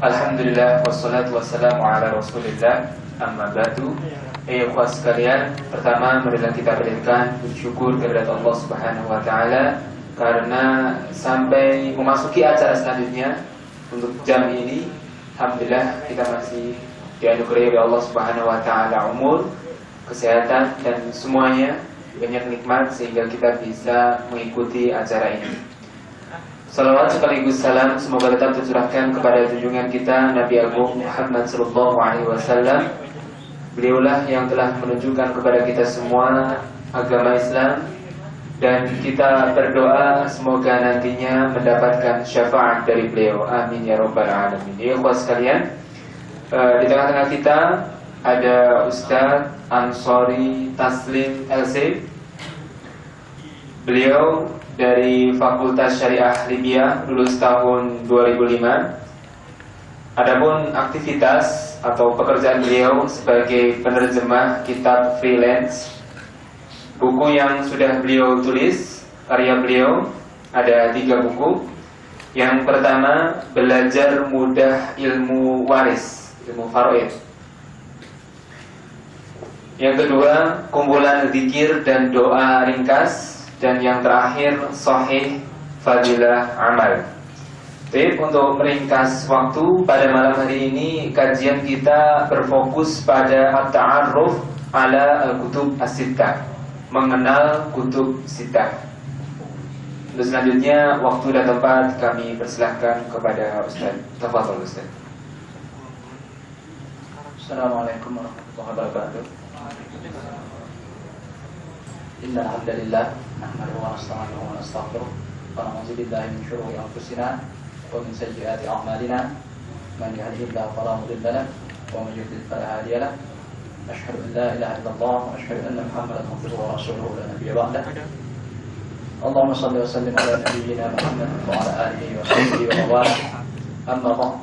Alhamdulillah wassalatu wassalamu ala rasulillah. Amma ba'du. Ikhwah sekalian, pertama marilah kita berikan bersyukur kepada Allah Subhanahu wa taala karena sampai memasuki acara selanjutnya untuk jam ini, alhamdulillah kita masih dianugerahi oleh Allah Subhanahu wa taala umur, kesehatan dan semuanya banyak nikmat sehingga kita bisa mengikuti acara ini. Salawat sekaligus salam semoga tetap tercurahkan kepada junjungan kita Nabi Agung Muhammad sallallahu alaihi wasallam. Beliaulah yang telah menunjukkan kepada kita semua agama Islam, dan kita berdoa semoga nantinya mendapatkan syafaat dari beliau. Amin ya rabbal alamin. Ya ikhwah sekalian, di tengah-tengah kita ada Ustaz Ansori Taslim LC. Beliau dari Fakultas Syariah Libya, lulus tahun 2005. Adapun aktivitas atau pekerjaan beliau sebagai penerjemah kitab freelance. Buku yang sudah beliau tulis, karya beliau ada 3 buku. Yang pertama, Belajar Mudah Ilmu Waris, ilmu faraid. Yang kedua, kumpulan zikir dan doa ringkas. Dan yang terakhir, Sahih Fadilah Amal. Baik, untuk meringkas waktu pada malam hari ini, kajian kita berfokus pada at-ta'arruf ala al-kutub as-sittah, mengenal kutub sittah. Untuk selanjutnya, waktu dan tempat kami persilahkan kepada Ustaz. Tafadhol Ustaz. Assalamualaikum warahmatullahi wabarakatuh. Innal hamdalillah nahmaduhu wa nasta'inuhu wa nastaghfiruh wa na'udzu billahi min shururi anfusina wa min sayyiati a'malina. Man yahdihillahu fala mudilla lahu wa man yudlil fala hadiya lahu. Asyhadu an la ilaha illallah wa asyhadu anna Muhammadan abduhu wa rasuluhu la nabiyya ba'dahu. Allahumma shalli wa sallim ala nabiyyina Muhammad wa ala alihi wa sahbihi wa barik. Amma ba'd.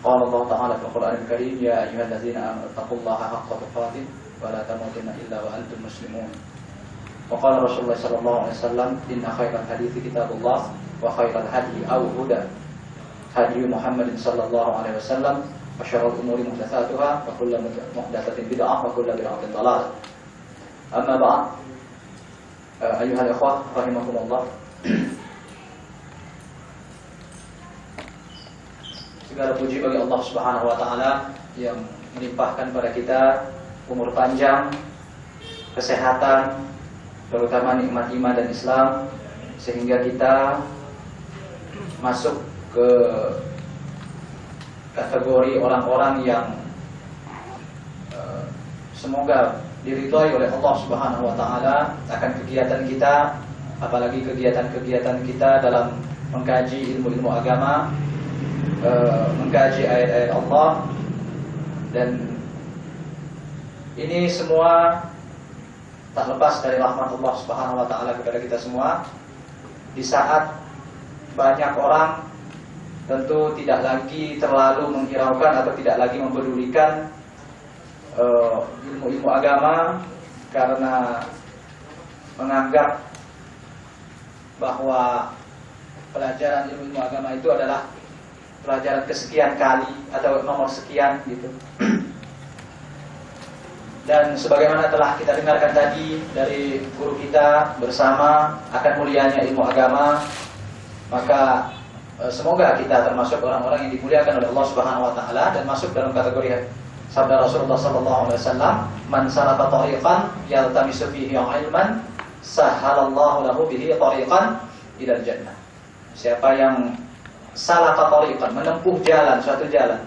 Qala Allah ta'ala fil Qur'anil Karim, ya ayyuhallazina amanu taqullaha haqqa tuqatih ولا تموتن إلا وأنتم مسلمون. وقال رسول الله صلى الله عليه وسلم إن خير الحديث كتاب الله وخير الهدي أو هدى هدي محمد صلى الله عليه وسلم وشر الأمور محدثاتها وكل محدثة بدعة وكل بدعة ضلالة. أما بعد، أيها الإخوة رحمكم الله. Segala puji bagi Allah Subhanahu wa taala yang melimpahkan pada kita umur panjang, kesehatan, terutama nikmat iman dan Islam, sehingga kita masuk ke kategori orang-orang yang semoga diridhai oleh Allah Subhanahu wa taala akan kegiatan kita, apalagi kegiatan-kegiatan kita dalam mengkaji ilmu-ilmu agama, mengkaji ayat-ayat Allah. Dan ini semua tak lepas dari rahmat Allah Subhanahu wa taala kepada kita semua. Di saat banyak orang tentu tidak lagi terlalu menghiraukan atau tidak lagi mempedulikan ilmu-ilmu agama, karena menganggap bahwa pelajaran ilmu agama itu adalah pelajaran kesekian kali atau nomor sekian gitu. Dan sebagaimana telah kita dengarkan tadi dari guru kita bersama akan mulianya ilmu agama, maka semoga kita termasuk orang-orang yang dimuliakan oleh Allah Subhanahu wa taala dan masuk dalam kategori sabda Rasulullah sallallahu alaihi wasallam, "Man salaka tariqan yaltamisu fihi 'ilman, sahhalallahu lahu bihi tariqan ilal jannah." Siapa yang salaka tariqan, menempuh jalan, suatu jalan,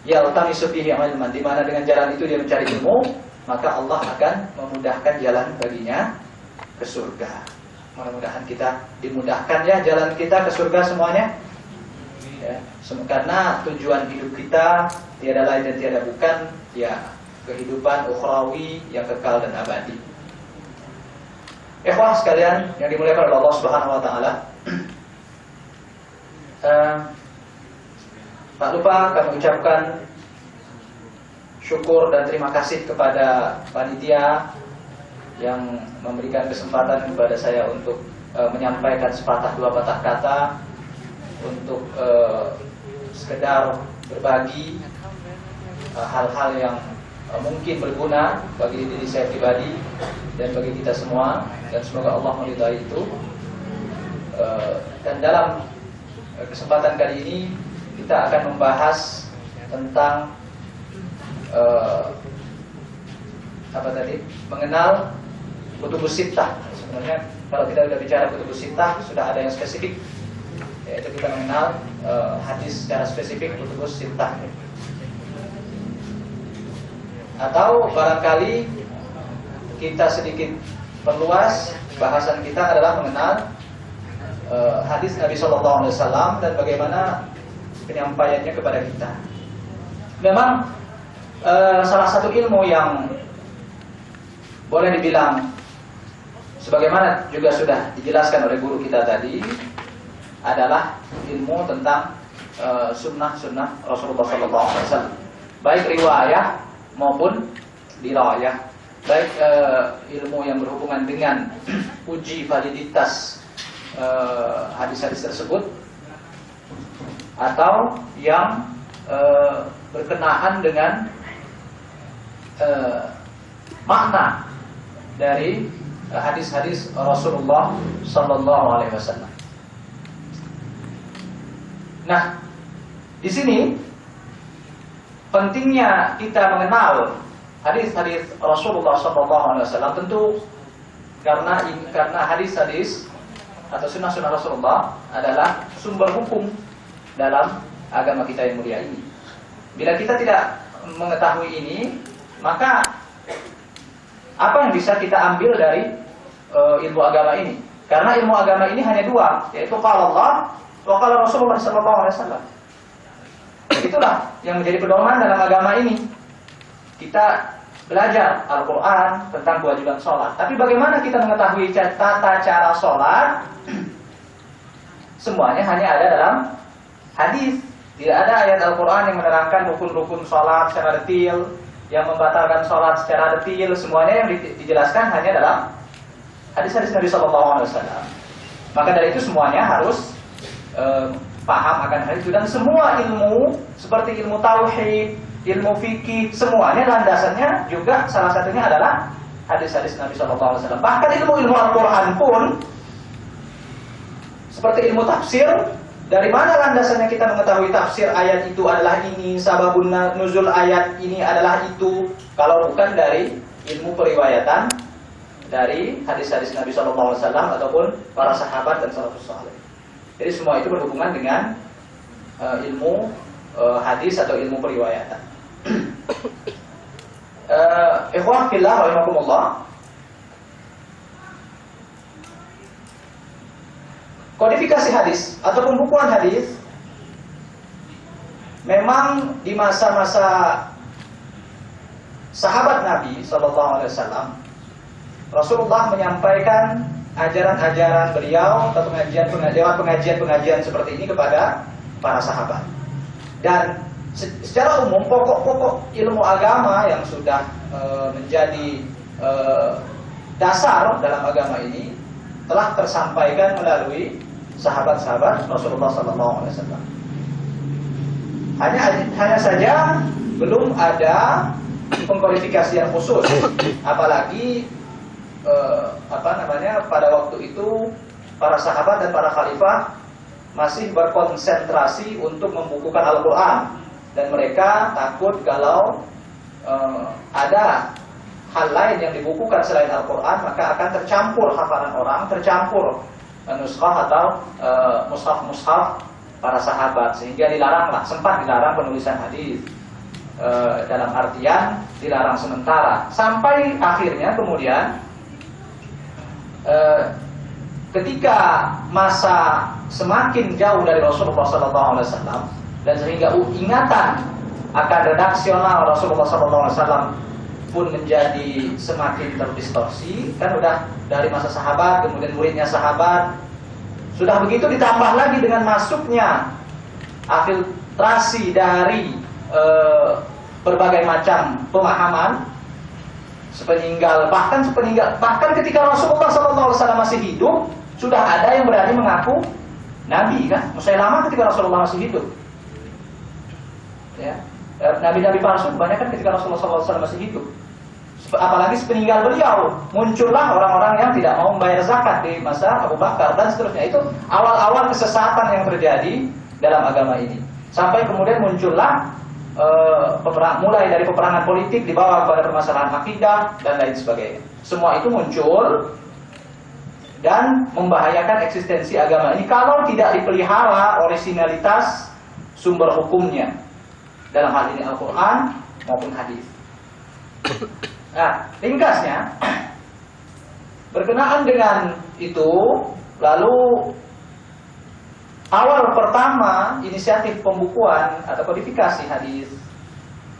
yaltamisu fihi 'ilman, di mana dengan jalan itu dia mencari ilmu, maka Allah akan memudahkan jalan baginya ke surga. Mudah-mudahan kita dimudahkan ya jalan kita ke surga semuanya. Ya, karena tujuan hidup kita tiada lain dan tiada bukan ya kehidupan ukhrawi yang kekal dan abadi. Ikhwah sekalian yang dimuliakan oleh Allah Subhanahu wa taala. Tak lupa kami ucapkan syukur dan terima kasih kepada panitia yang memberikan kesempatan kepada saya untuk menyampaikan sepatah dua patah kata untuk sekedar berbagi hal-hal yang mungkin berguna bagi diri saya pribadi dan bagi kita semua, dan semoga Allah meridai itu. Dan dalam kesempatan kali ini kita akan membahas tentang mengenal kutubus sittah. Sebenarnya kalau kita sudah bicara kutubus sittah, sudah ada yang spesifik, yaitu kita mengenal hadis secara spesifik kutubus sittah. Atau barangkali kita sedikit perluas, bahasan kita adalah mengenal hadis Nabi Shallallahu Alaihi Wasallam dan bagaimana penyampaiannya kepada kita. Memang salah satu ilmu yang boleh dibilang, sebagaimana juga sudah dijelaskan oleh guru kita tadi, adalah ilmu tentang sunnah-sunnah Rasulullah SAW, baik riwayah maupun dirayah, baik ilmu yang berhubungan dengan uji validitas hadis-hadis tersebut, atau yang berkenaan dengan makna dari hadis-hadis Rasulullah Sallallahu Alaihi Wasallam. Nah, di sini pentingnya kita mengenal hadis-hadis Rasulullah Sallallahu Alaihi Wasallam tentu karena hadis-hadis atau sunnah-sunnah Rasulullah adalah sumber hukum dalam agama kita yang mulia ini. Bila kita tidak mengetahui ini, maka apa yang bisa kita ambil dari ilmu agama ini? Karena ilmu agama ini hanya dua, yaitu qala Allah wa qala Rasulullah sallallahu alaihi wasallam. Itulah yang menjadi pedoman dalam agama ini. Kita belajar Al-Qur'an tentang kewajiban sholat. Tapi bagaimana kita mengetahui tata cara sholat? Semuanya hanya ada dalam hadis. Tidak ada ayat Al-Quran yang menerangkan rukun-rukun sholat secara detail, yang membatalkan sholat secara detail. Semuanya yang dijelaskan hanya dalam hadis-hadis Nabi SAW. Maka dari itu semuanya harus paham akan hal itu. Dan semua ilmu seperti ilmu tauhid, ilmu fikih, semuanya landasannya juga salah satunya adalah hadis-hadis Nabi SAW. Bahkan ilmu-ilmu Al-Quran pun seperti ilmu tafsir. Dari mana landasannya kita mengetahui tafsir ayat itu adalah ini, sababun nuzul ayat ini adalah itu, kalau bukan dari ilmu periwayatan dari hadis-hadis Nabi SAW ataupun para sahabat dan salafus saleh. Jadi semua itu berhubungan dengan ilmu hadis atau ilmu periwayatan. Ikhwan fillah rahimakumullah. Kodifikasi hadis ataupun bukuan hadis memang di masa-masa sahabat Nabi SAW, Rasulullah menyampaikan ajaran-ajaran beliau atau pengajian-pengajian seperti ini kepada para sahabat. Dan secara umum pokok-pokok ilmu agama yang sudah menjadi dasar dalam agama ini telah tersampaikan melalui sahabat-sahabat Rasulullah SAW. Hanya saja belum ada pengkualifikasi yang khusus, apalagi pada waktu itu para sahabat dan para khalifah masih berkonsentrasi untuk membukukan Al-Quran, dan mereka takut kalau ada hal lain yang dibukukan selain Al-Quran, maka akan tercampur hafalan orang, tercampur nuskah atau mushaf-mushaf para sahabat, sehingga sempat dilarang penulisan hadis, dalam artian dilarang sementara, sampai akhirnya kemudian ketika masa semakin jauh dari Rasulullah SAW, dan sehingga ingatan akan redaksional Rasulullah SAW pun menjadi semakin terdistorsi. Kan udah dari masa sahabat, kemudian muridnya sahabat, sudah begitu ditambah lagi dengan masuknya filtrasi dari berbagai macam pemahaman bahkan ketika Rasulullah SAW masih hidup, sudah ada yang berani mengaku nabi kan, Musailamah ketika Rasulullah masih hidup. Ya. Nabi-nabi palsu kebanyakan ketika Rasulullah SAW masih hidup. Apalagi sepeninggal beliau, muncullah orang-orang yang tidak mau membayar zakat di masa Abu Bakar dan seterusnya. Itu awal-awal kesesatan yang terjadi dalam agama ini. Sampai kemudian muncullah mulai dari peperangan politik dibawa kepada permasalahan akidah dan lain sebagainya. Semua itu muncul dan membahayakan eksistensi agama ini kalau tidak dipelihara orisinalitas sumber hukumnya. Dalam hal ini Al-Quran maupun hadis. Nah, ringkasnya, berkenaan dengan itu, lalu awal pertama inisiatif pembukuan atau kodifikasi hadis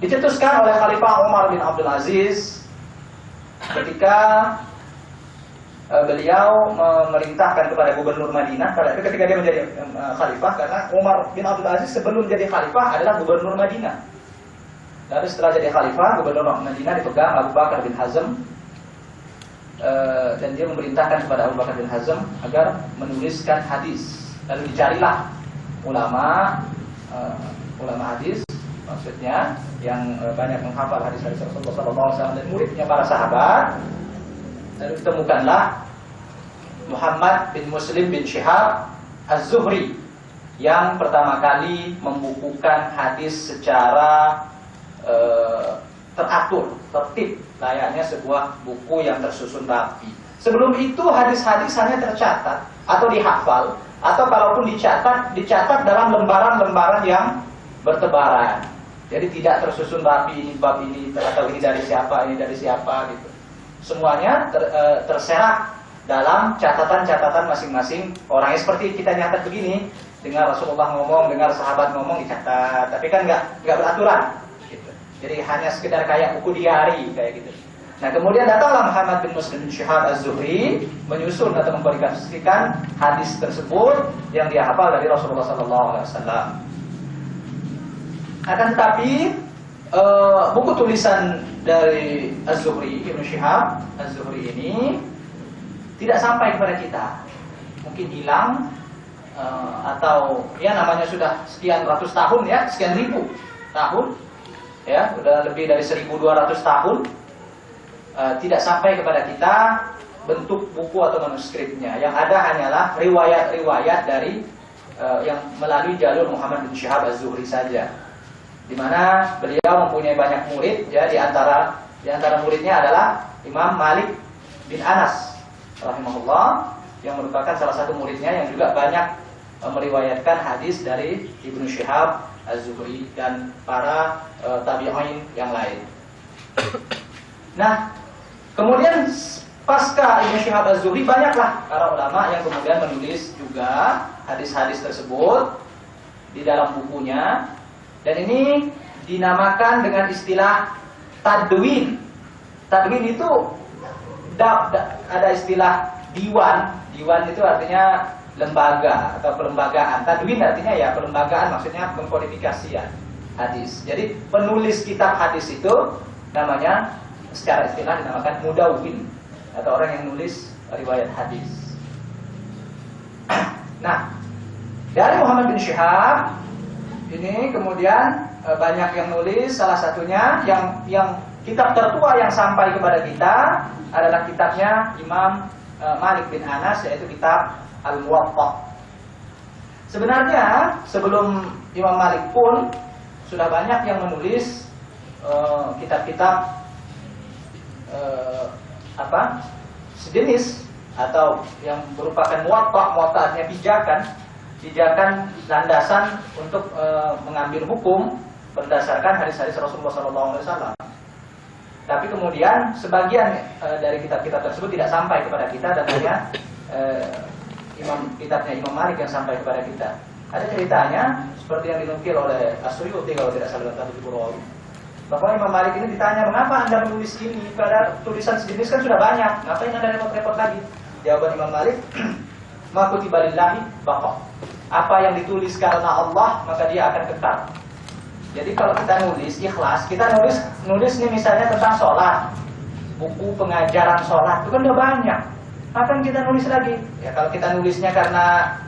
dicetuskan oleh Khalifah Umar bin Abdul Aziz ketika beliau memerintahkan kepada gubernur Madinah ketika dia menjadi khalifah, karena Umar bin Abdul Aziz sebelum jadi khalifah adalah gubernur Madinah. Lalu setelah jadi khalifah, gubernur Madinah dipegang Abu Bakar bin Hazm, dan dia memerintahkan kepada Abu Bakar bin Hazm agar menuliskan hadis. Lalu dicarilah ulama hadis, maksudnya yang banyak menghafal hadis-hadis Rasulullah SAW dan muridnya para sahabat. Lalu ditemukanlah Muhammad bin Muslim bin Syihab Az-Zuhri yang pertama kali membukukan hadis secara teratur, tertib, layaknya sebuah buku yang tersusun rapi. Sebelum itu hadis-hadis hanya tercatat atau dihafal, atau kalaupun dicatat dalam lembaran-lembaran yang bertebaran. Jadi tidak tersusun rapi, ini bab ini atau ini dari siapa gitu. Semuanya terserak dalam catatan-catatan masing-masing orang. Seperti kita nyatat begini, dengar Rasulullah ngomong, dengar sahabat ngomong, dicatat. Tapi kan nggak beraturan. Gitu. Jadi hanya sekedar kayak buku diari kayak gitu. Nah, kemudian datanglah Muhammad bin Muslim bin Syihab Az-Zuhri menyusun atau mengkodifikasikan hadis tersebut yang dia hafal dari Rasulullah SAW. Akan tetapi buku tulisan dari Az-Zuhri, Ibnu Syihab Az-Zuhri ini tidak sampai kepada kita. Mungkin hilang atau ya namanya sudah sekian ratus tahun ya, sekian ribu tahun ya, sudah lebih dari 1200 tahun, tidak sampai kepada kita bentuk buku atau manuskripnya. Yang ada hanyalah riwayat-riwayat dari yang melalui jalur Muhammad bin Syihab Az-Zuhri saja, di mana beliau mempunyai banyak murid ya, di antara muridnya adalah Imam Malik bin Anas rahimahullah, yang merupakan salah satu muridnya yang juga banyak meriwayatkan hadis dari Ibnu Syihab Az-Zuhri dan para tabi'in yang lain. Nah, kemudian pasca Ibnu Syihab Az-Zuhri banyaklah para ulama yang kemudian menulis juga hadis-hadis tersebut di dalam bukunya. Dan ini dinamakan dengan istilah tadwin. Tadwin itu ada istilah diwan. Diwan itu artinya lembaga atau pelembagaan. Tadwin artinya ya pelembagaan, maksudnya pengkodifikasian hadis. Jadi penulis kitab hadis itu namanya secara istilah dinamakan mudawwin, atau orang yang nulis riwayat hadis. Nah, dari Muhammad bin Syihab ini kemudian banyak yang nulis, salah satunya yang kitab tertua yang sampai kepada kita adalah kitabnya Imam Malik bin Anas, yaitu kitab Al-Muwatta. Sebenarnya sebelum Imam Malik pun sudah banyak yang menulis kitab-kitab sejenis atau yang merupakan muwatta artinya pijakan landasan untuk mengambil hukum berdasarkan hadis-hadis Rasulullah SAW. Tapi kemudian sebagian dari kitab-kitab tersebut tidak sampai kepada kita, dan hanya kitabnya Imam Malik yang sampai kepada kita. Ada ceritanya seperti yang dinukil oleh As-Suyuti kalau tidak salah dalam Tahdhibur Rawi, bahwa Imam Malik ini ditanya, mengapa Anda menulis ini? Pada tulisan sejenis kan sudah banyak, ngapain Anda repot-repot lagi? Jawaban Imam Malik, ma kutiba lillahi baqa. Apa yang ditulis karena Allah, maka dia akan kekal. Jadi kalau kita nulis ikhlas, kita nulis nih misalnya tentang sholat, buku pengajaran sholat itu kan udah banyak. Apa yang kita nulis lagi? Ya kalau kita nulisnya karena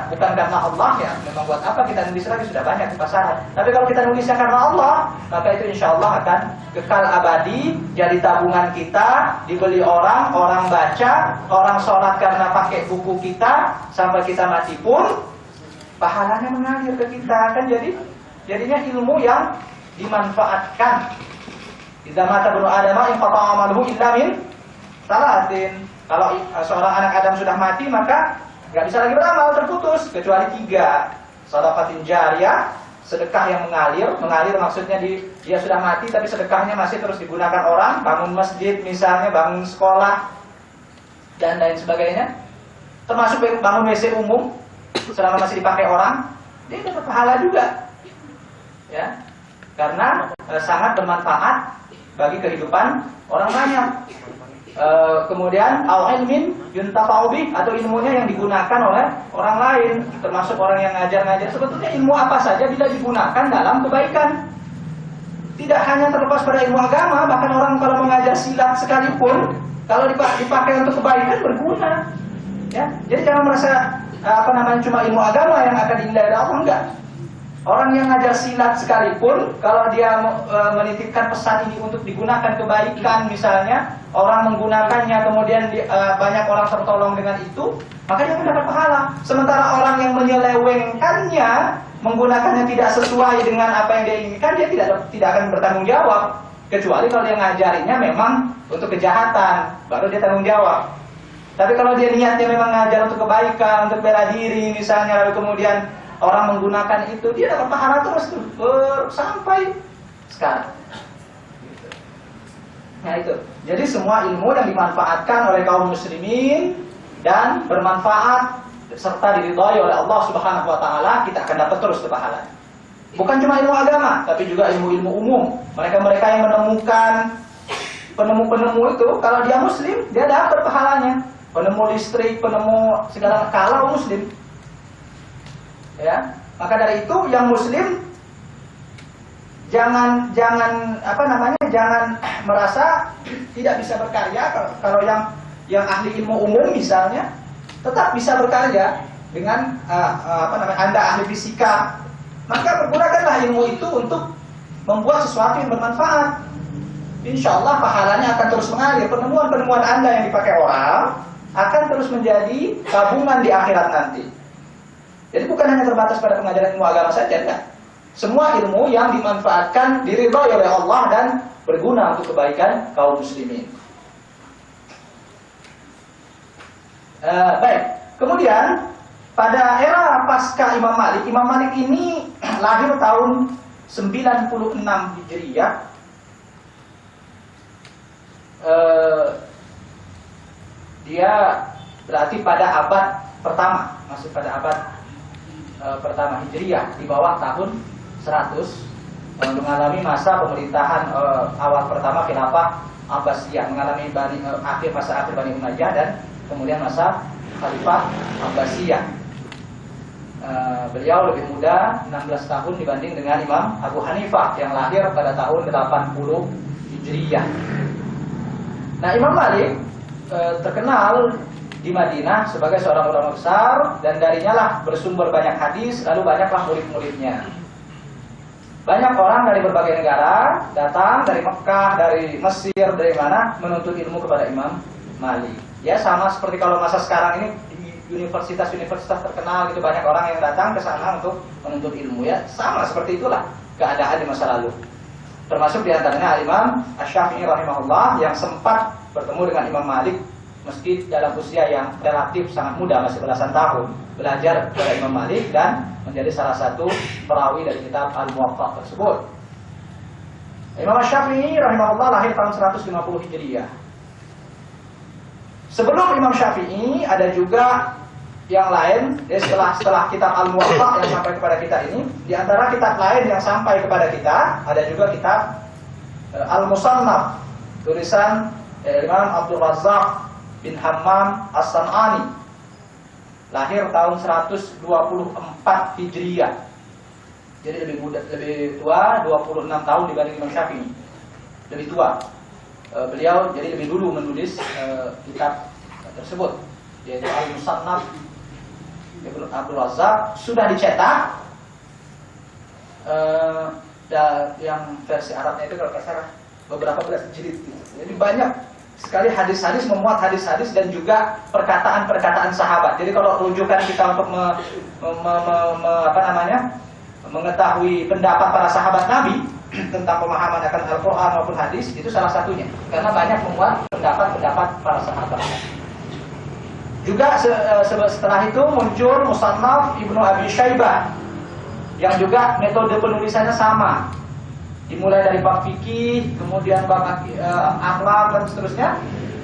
bukan karena Allah, ya memang buat apa kita nulis lagi, sudah banyak di pasaran. Tapi kalau kita nulisnya karena Allah, maka itu insya Allah akan kekal abadi, jadi tabungan kita, dibeli orang, orang baca, orang sholat karena pakai buku kita, sampai kita mati pun pahalanya mengalir ke kita. Kan jadinya ilmu yang dimanfaatkan. Idza mata ibnu Adama inqata amaluhu illa min salatin. Kalau seorang anak Adam sudah mati, maka nggak bisa lagi beramal, terputus, kecuali 3. Shadaqatin jariyah, sedekah yang mengalir. Mengalir maksudnya dia sudah mati tapi sedekahnya masih terus digunakan orang, bangun masjid misalnya, bangun sekolah dan lain sebagainya. Termasuk bangun WC umum selama masih dipakai orang, dia dapat pahala juga. Ya. Karena sangat bermanfaat bagi kehidupan orang banyak. Kemudian al-ilmin yuntafa'u bih, atau ilmunya yang digunakan oleh orang lain, termasuk orang yang ngajar-ngajar. Sebetulnya ilmu apa saja bila digunakan dalam kebaikan. Tidak hanya terlepas pada ilmu agama, bahkan orang kalau mengajar silat sekalipun, kalau dipakai untuk kebaikan berguna. Ya, jadi jangan merasa cuma ilmu agama yang akan dinilai oleh Allah, enggak. Orang yang ngajar silat sekalipun, kalau dia menitipkan pesan ini untuk digunakan kebaikan, misalnya orang menggunakannya, kemudian banyak orang tertolong dengan itu, maka dia akan dapat pahala. Sementara orang yang menyelewengkannya, menggunakannya tidak sesuai dengan apa yang dia inginkan, dia tidak akan bertanggung jawab. Kecuali kalau dia ngajarinya memang untuk kejahatan, baru dia tanggung jawab. Tapi kalau dia niatnya memang ngajar untuk kebaikan, untuk bela diri misalnya, lalu kemudian orang menggunakan itu, dia dapat pahala terus tuh sampai sekarang. Nah itu. Jadi semua ilmu yang dimanfaatkan oleh kaum muslimin dan bermanfaat serta diridhai oleh Allah Subhanahu wa taala, kita akan dapat terus pahalanya. Bukan cuma ilmu agama, tapi juga ilmu-ilmu umum. Mereka-mereka yang menemukan penemu-penemu itu, kalau dia muslim, dia dapat pahalanya. Penemu listrik, penemu segala, kalau muslim. Ya, maka dari itu yang muslim jangan merasa tidak bisa berkarya. Kalau yang ahli ilmu umum misalnya tetap bisa berkarya dengan Anda ahli fisika, maka pergunakanlah ilmu itu untuk membuat sesuatu yang bermanfaat. Insya Allah pahalanya akan terus mengalir. Penemuan-penemuan Anda yang dipakai orang akan terus menjadi tabungan di akhirat nanti. Jadi bukan hanya terbatas pada pengajaran ilmu agama saja, enggak. Semua ilmu yang dimanfaatkan, diridhai oleh Allah dan berguna untuk kebaikan kaum muslimin. Baik. Kemudian pada era pasca Imam Malik ini lahir tahun 96 Hijriah. Dia berarti pada abad pertama, masuk pada abad pertama Hijriah, di bawah tahun 100, mengalami masa pemerintahan awal pertama khilafah Abbasiyah, mengalami masa akhir Bani Umayyah dan kemudian masa Khalifah Abbasiyah. Beliau lebih muda 16 tahun dibanding dengan Imam Abu Hanifah yang lahir pada tahun 80 Hijriah. Nah, Imam Malik terkenal di Madinah sebagai seorang ulama besar, dan darinya lah bersumber banyak hadis, lalu banyaklah murid-muridnya. Banyak orang dari berbagai negara datang, dari Mekah, dari Mesir, dari mana, menuntut ilmu kepada Imam Malik. Ya, sama seperti kalau masa sekarang ini di universitas-universitas terkenal gitu, banyak orang yang datang ke sana untuk menuntut ilmu, ya. Sama seperti itulah keadaan di masa lalu. Termasuk diantaranya Imam Asy-Syafi'i rahimahullah yang sempat bertemu dengan Imam Malik meski dalam usia yang relatif sangat muda, masih belasan tahun, belajar kepada Imam Malik dan menjadi salah satu perawi dari kitab Al-Muwatta tersebut. Imam Asy-Syafi'i rahimahullah lahir tahun 150 Hijriah. Sebelum Imam Syafi'i ada juga yang lain, ya, setelah kitab Al-Muwatta yang sampai kepada kita ini, di antara kitab lain yang sampai kepada kita ada juga kitab Al-Musannaf, tulisan Imam Abdul Razzaq bin Hammam As-San'ani, lahir tahun 124 Hijriah. Jadi lebih tua 26 tahun dibanding Imam Syafi'i. Lebih tua. Beliau jadi lebih dulu menulis kitab tersebut. yaitu Al-Musannaf Ibnu Abdul Razzaq, sudah dicetak. Yang versi Arabnya itu kalau nggak salah beberapa belas jilid gitu. Jadi banyak sekali hadis-hadis, memuat hadis-hadis dan juga perkataan-perkataan sahabat. Jadi kalau rujukan kita untuk mengetahui pendapat para sahabat Nabi tentang pemahaman akan Al-Quran maupun hadis, itu salah satunya. Karena banyak memuat pendapat-pendapat para sahabat. Juga setelah itu muncul Musannaf Ibnu Abi Syaibah yang juga metode penulisannya sama. Dimulai dari bab fikih, kemudian bab akhlak dan seterusnya,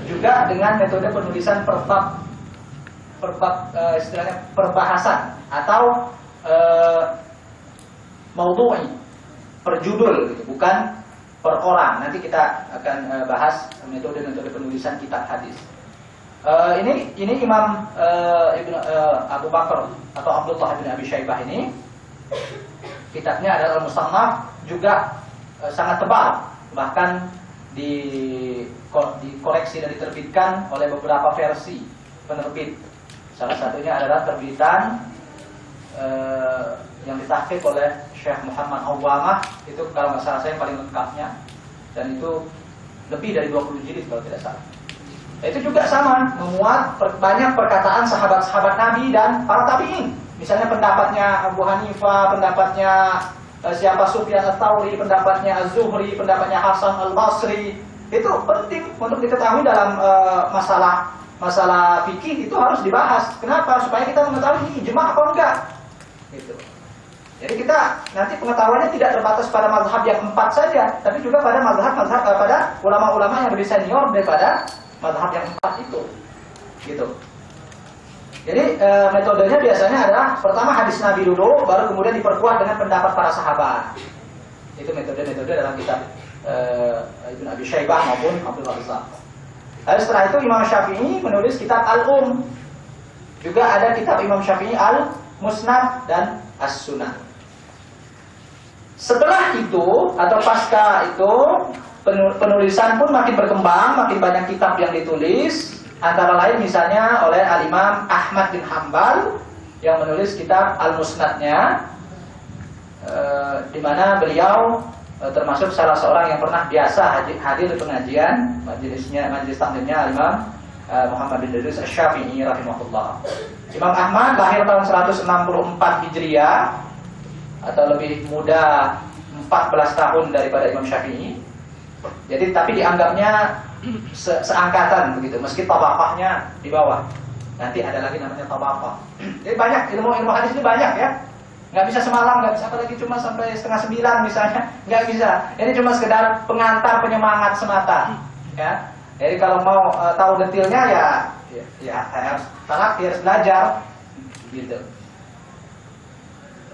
juga dengan metode penulisan per bab istilahnya perbahasan atau maudhu'i, per judul gitu, bukan per orang. Nanti kita akan bahas metode-metode penulisan kitab hadis. Ini Imam Abu Bakar atau Abdullah bin Abi Syaibah ini, kitabnya adalah Al-Musannaf, juga sangat tebal, bahkan dikoreksi dan diterbitkan oleh beberapa versi penerbit. Salah satunya adalah terbitan yang ditahqiq oleh Syekh Muhammad Awwamah, itu kalau nggak salah saya paling lengkapnya, dan itu lebih dari 20 jilid kalau tidak salah. Itu juga sama, memuat banyak perkataan sahabat-sahabat Nabi dan para tabi'in. Misalnya pendapatnya Abu Hanifah, pendapatnya siapa Sufyan Ats-Tsauri, pendapatnya Az-Zuhri, pendapatnya Hasan Al-Basri. Itu penting untuk diketahui dalam masalah fikih, itu harus dibahas. Kenapa? Supaya kita mengetahui ini ijma' apa enggak. Gitu. Jadi kita nanti pengetahuannya tidak terbatas pada mazhab yang 4 saja, tapi juga pada mazhab pada ulama-ulama yang lebih senior daripada mazhab yang 4 itu. Gitu. Jadi metodenya biasanya adalah pertama hadis Nabi dulu, baru kemudian diperkuat dengan pendapat para sahabat. Itu metode-metode dalam kitab Ibnu Abi Syaibah maupun Abdul Razzaq. Lalu setelah itu Imam Syafi'i menulis kitab Al-Um. Juga ada kitab Imam Syafi'i Al-Musnad dan As-Sunan. Setelah itu atau pasca itu penulisan pun makin berkembang, makin banyak kitab yang ditulis. Antara lain misalnya oleh Al-Imam Ahmad bin Hanbal yang menulis kitab Al-Musnadnya, di mana beliau termasuk salah seorang yang pernah biasa hadir di pengajian majelis taklimnya Al-Imam Muhammad bin Idris Asy-Syafi'i rahimahullah. Imam Ahmad lahir tahun 164 Hijriah atau lebih muda 14 tahun daripada Imam Syafi'i. Jadi tapi dianggapnya seangkatan begitu, meski tabaqahnya di bawah. Nanti ada lagi namanya tabaqah. Jadi banyak ilmu hadis ini banyak ya. Nggak bisa semalam, nggak bisa apalagi cuma sampai 8:30 misalnya, nggak bisa. Ini cuma sekedar pengantar penyemangat semata. Ya. Jadi kalau mau tahu detailnya ya harus harus belajar gitu.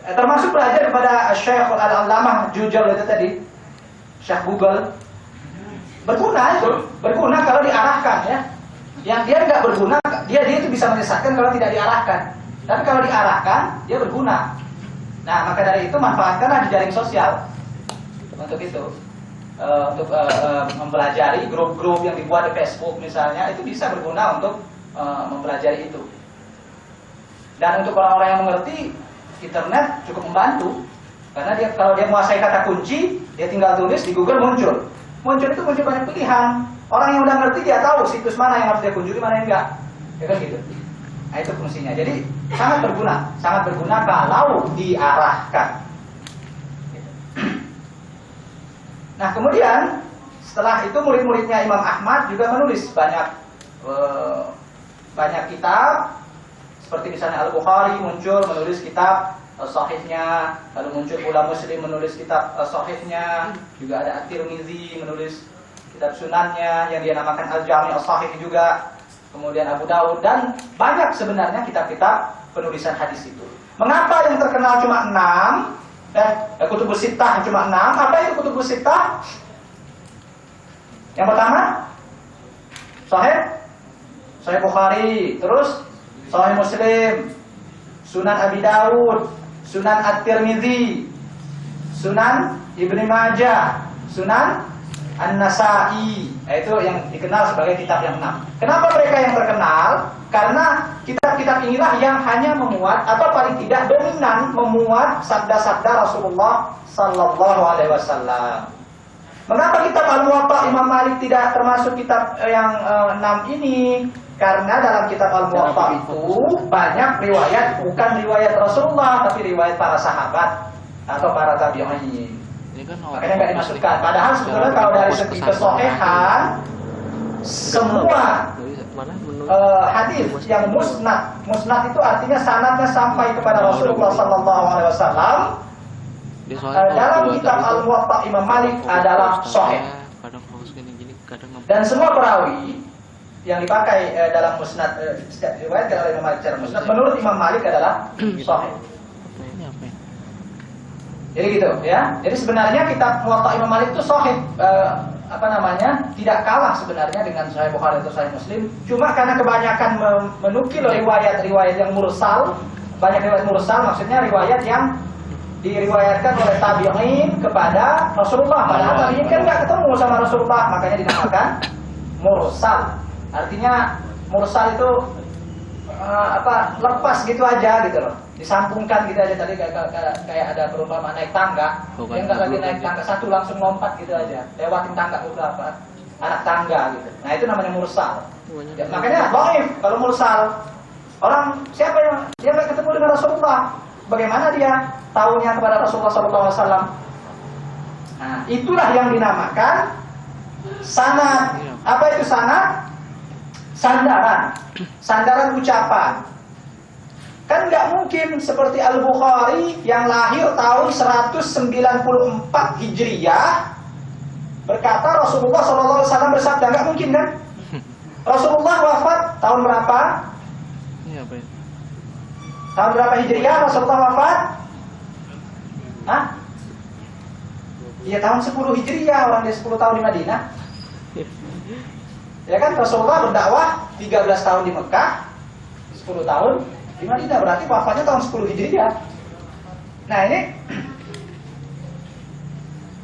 Termasuk belajar kepada Syekh Al-Allamah Jujal itu tadi, Syekh Google. Berguna kalau diarahkan ya. Yang dia nggak berguna, dia itu bisa menyesatkan kalau tidak diarahkan. Tapi kalau diarahkan, dia berguna. Nah, maka dari itu manfaatkanlah di jaring sosial untuk itu, untuk mempelajari grup-grup yang dibuat di Facebook misalnya, itu bisa berguna untuk mempelajari itu. Dan untuk orang-orang yang mengerti, internet cukup membantu, karena kalau dia menguasai kata kunci, dia tinggal tulis di Google muncul itu muncul banyak pilihan. Orang yang udah ngerti dia tahu situs mana yang harus dia kunjungi, mana yang enggak, ya kan gitu. Nah, itu fungsinya. Jadi sangat berguna kalau diarahkan. Nah, kemudian setelah itu murid-muridnya Imam Ahmad juga menulis banyak kitab. Seperti misalnya Al-Bukhari muncul menulis kitab Sahihnya, lalu muncul pula Muslim menulis kitab Sahihnya, juga ada At-Tirmizi menulis kitab Sunannya yang dia namakan Al-Jami' As-Sahih juga. Kemudian Abu Daud, dan banyak sebenarnya kitab-kitab penulisan hadis itu. Mengapa yang terkenal cuma 6? Kutubus Sittah cuma 6. Apa itu Kutubus Sittah? Yang pertama Sahih Bukhari, terus Sahih Muslim, Sunan Abi Daud, Sunan At-Tirmizi, Sunan Ibnu Majah, Sunan An-Nasa'i. Itu yang dikenal sebagai kitab yang 6. Kenapa mereka yang terkenal? Karena kitab-kitab inilah yang hanya memuat atau paling tidak dominan memuat sabda-sabda Rasulullah sallallahu alaihi wasallam. Mengapa kitab Al-Muwatta Imam Malik tidak termasuk kitab yang 6 ini? Karena dalam kitab Al-Muwatta itu banyak riwayat, bukan riwayat Rasulullah, tapi riwayat para sahabat atau para tabi'in. Makanya nggak dimasukkan. Padahal sebetulnya kalau dari segi kesohihan, semua hadis yang musnad itu artinya sanadnya sampai kepada Rasulullah sallallahu alaihi wasallam. Dalam kitab Al-Muwatta Imam Malik adalah sahih. Dan semua perawi yang dipakai dalam musnad riwayat oleh Imam Malik secara musnad menurut Imam Malik adalah sahih. Jadi gitu ya. Jadi sebenarnya kitab Muwatta Imam Malik itu sahih, tidak kalah sebenarnya dengan Sahih Bukhari atau Sahih Muslim. Cuma karena kebanyakan menukil riwayat-riwayat yang mursal, banyak riwayat mursal, maksudnya riwayat yang diriwayatkan oleh tabi'in kepada Rasulullah. Padahal tabi'in kan nggak ketemu sama Rasulullah, makanya dinamakan mursal. Artinya mursal itu lepas gitu aja gitu loh, disambungkan gitu aja. Tadi kayak ada perumpamaan naik tangga, dia nggak lagi naik tangga satu langsung lompat gitu aja, lewatin tangga beberapa anak tangga gitu. Nah itu namanya mursal. Ya, makanya dhaif kalau mursal. Orang siapa yang dia nggak ketemu dengan Rasulullah, bagaimana dia taunya kepada Rasulullah SAW? Nah itulah yang dinamakan sanad. Apa itu sanad? Sandaran ucapan. Kan nggak mungkin seperti Al-Bukhari yang lahir tahun 194 Hijriyah berkata Rasulullah SAW bersabda, nggak mungkin kan? Rasulullah wafat tahun berapa? Tahun berapa Hijriyah Rasulullah wafat? Iya tahun 10 Hijriyah, orang dia 10 tahun di Madinah. Ya kan Rasulullah berdakwah 13 tahun di Mekah, 10 tahun di Madinah, berarti wafatnya tahun 10 Hijriah. Nah ini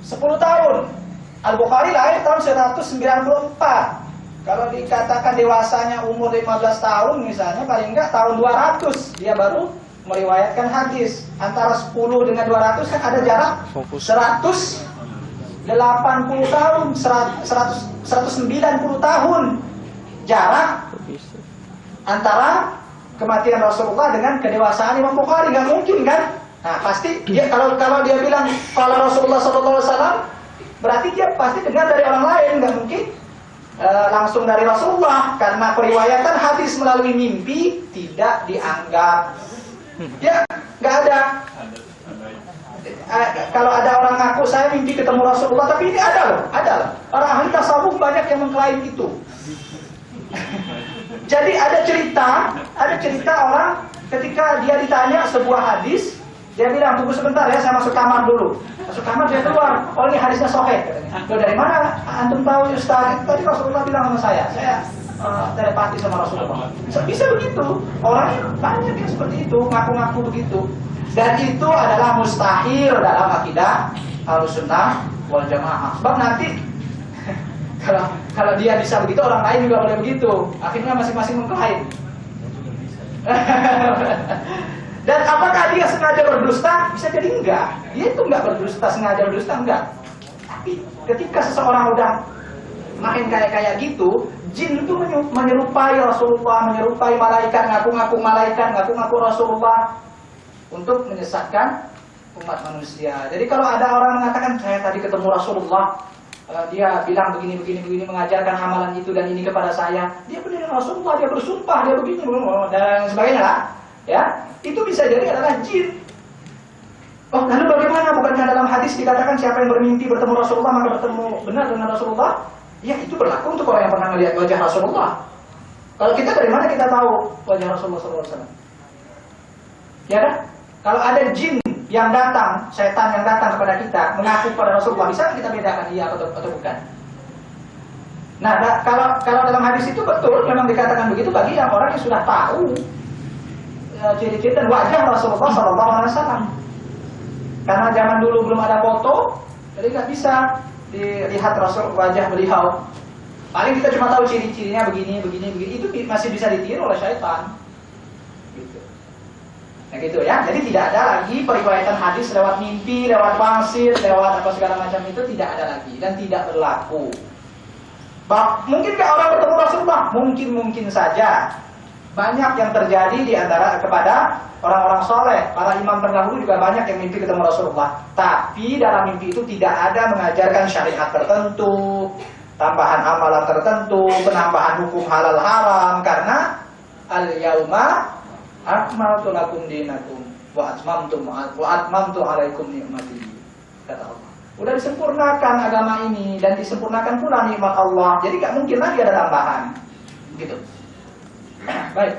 10 tahun. Al-Bukhari lahir tahun 194. Kalau dikatakan dewasanya umur 15 tahun misalnya, paling enggak tahun 200 dia baru meriwayatkan hadis. Antara 10 dengan 200 kan ada jarak 180 tahun, 190 tahun jarak antara kematian Rasulullah dengan kedewasaan Imam Bukhari. Nggak mungkin kan? Nah pasti dia kalau dia bilang kalau Rasulullah SAW, berarti dia pasti dengar dari orang lain, nggak mungkin langsung dari Rasulullah, karena periwayatan hadis melalui mimpi tidak dianggap. Ya nggak ada. Kalau ada orang ngaku saya mimpi ketemu Rasulullah, tapi ini ada loh. Orang ahli tasawuf banyak yang mengklaim itu. Jadi ada cerita orang ketika dia ditanya sebuah hadis, dia bilang tunggu sebentar ya, saya masuk kamar dulu. Masuk kamar dia keluar, oh ini hadisnya sahih. Loh dari mana antum tahu Ustaz? Tadi Rasulullah bilang sama saya telepati sama Rasulullah. Bisa begitu, orang banyak yang seperti itu, ngaku-ngaku begitu. Dan itu adalah mustahil dalam akidah Ahlussunnah wal Jamaah. Sebab nanti kalau dia bisa begitu, orang lain juga boleh begitu. Akhirnya masing-masing mengklaim. Dan apakah dia sengaja berdusta? Bisa jadi enggak. Dia itu enggak berdusta, sengaja berdusta enggak. Tapi ketika seseorang udah main kayak gitu, jin itu menyerupai Rasulullah, menyerupai malaikat, ngaku-ngaku malaikat, ngaku-ngaku Rasulullah, untuk menyesatkan umat manusia. Jadi kalau ada orang mengatakan saya tadi ketemu Rasulullah, dia bilang begini, mengajarkan amalan itu dan ini kepada saya, dia benar Rasulullah, dia bersumpah, dia begini dan sebagainya lah, ya itu bisa jadi adalah jin. Oh lalu bagaimana? Bukankah dalam hadis dikatakan siapa yang bermimpi bertemu Rasulullah maka bertemu benar dengan Rasulullah? Ya itu berlaku untuk orang yang pernah melihat wajah Rasulullah. Kalau kita dari mana kita tahu wajah Rasulullah SAW? Ya kan? Kalau ada jin yang datang, setan yang datang kepada kita, mengaku pada Rasulullah, bisa kita bedakan dia atau bukan? Nah, kalau dalam hadis itu betul, memang dikatakan begitu bagi yang orang yang sudah tahu ciri-ciri dan wajah Rasulullah SAW. Karena zaman dulu belum ada foto, jadi nggak bisa dilihat wajah beliau. Paling kita cuma tahu ciri-cirinya begini, itu masih bisa ditiru oleh syaitan. Gitu. Nah gitu ya. Jadi tidak ada lagi periwayatan hadis lewat mimpi, lewat wangsit, lewat apa segala macam itu tidak ada lagi dan tidak berlaku. Mungkinkah orang bertemu Rasulullah? Mungkin saja. Banyak yang terjadi di antara kepada orang-orang soleh, para imam terdahulu juga banyak yang mimpi ketemu Rasulullah. Tapi dalam mimpi itu tidak ada mengajarkan syariat tertentu, tambahan amalan tertentu, penambahan hukum halal haram, karena al-yauma akmaltu lakum dinakum wa atmamtu alaikum ni'mati, kata Allah. Udah disempurnakan agama ini dan disempurnakan pula nikmat Allah. Jadi gak mungkin lagi ada tambahan. Gitu. Baik.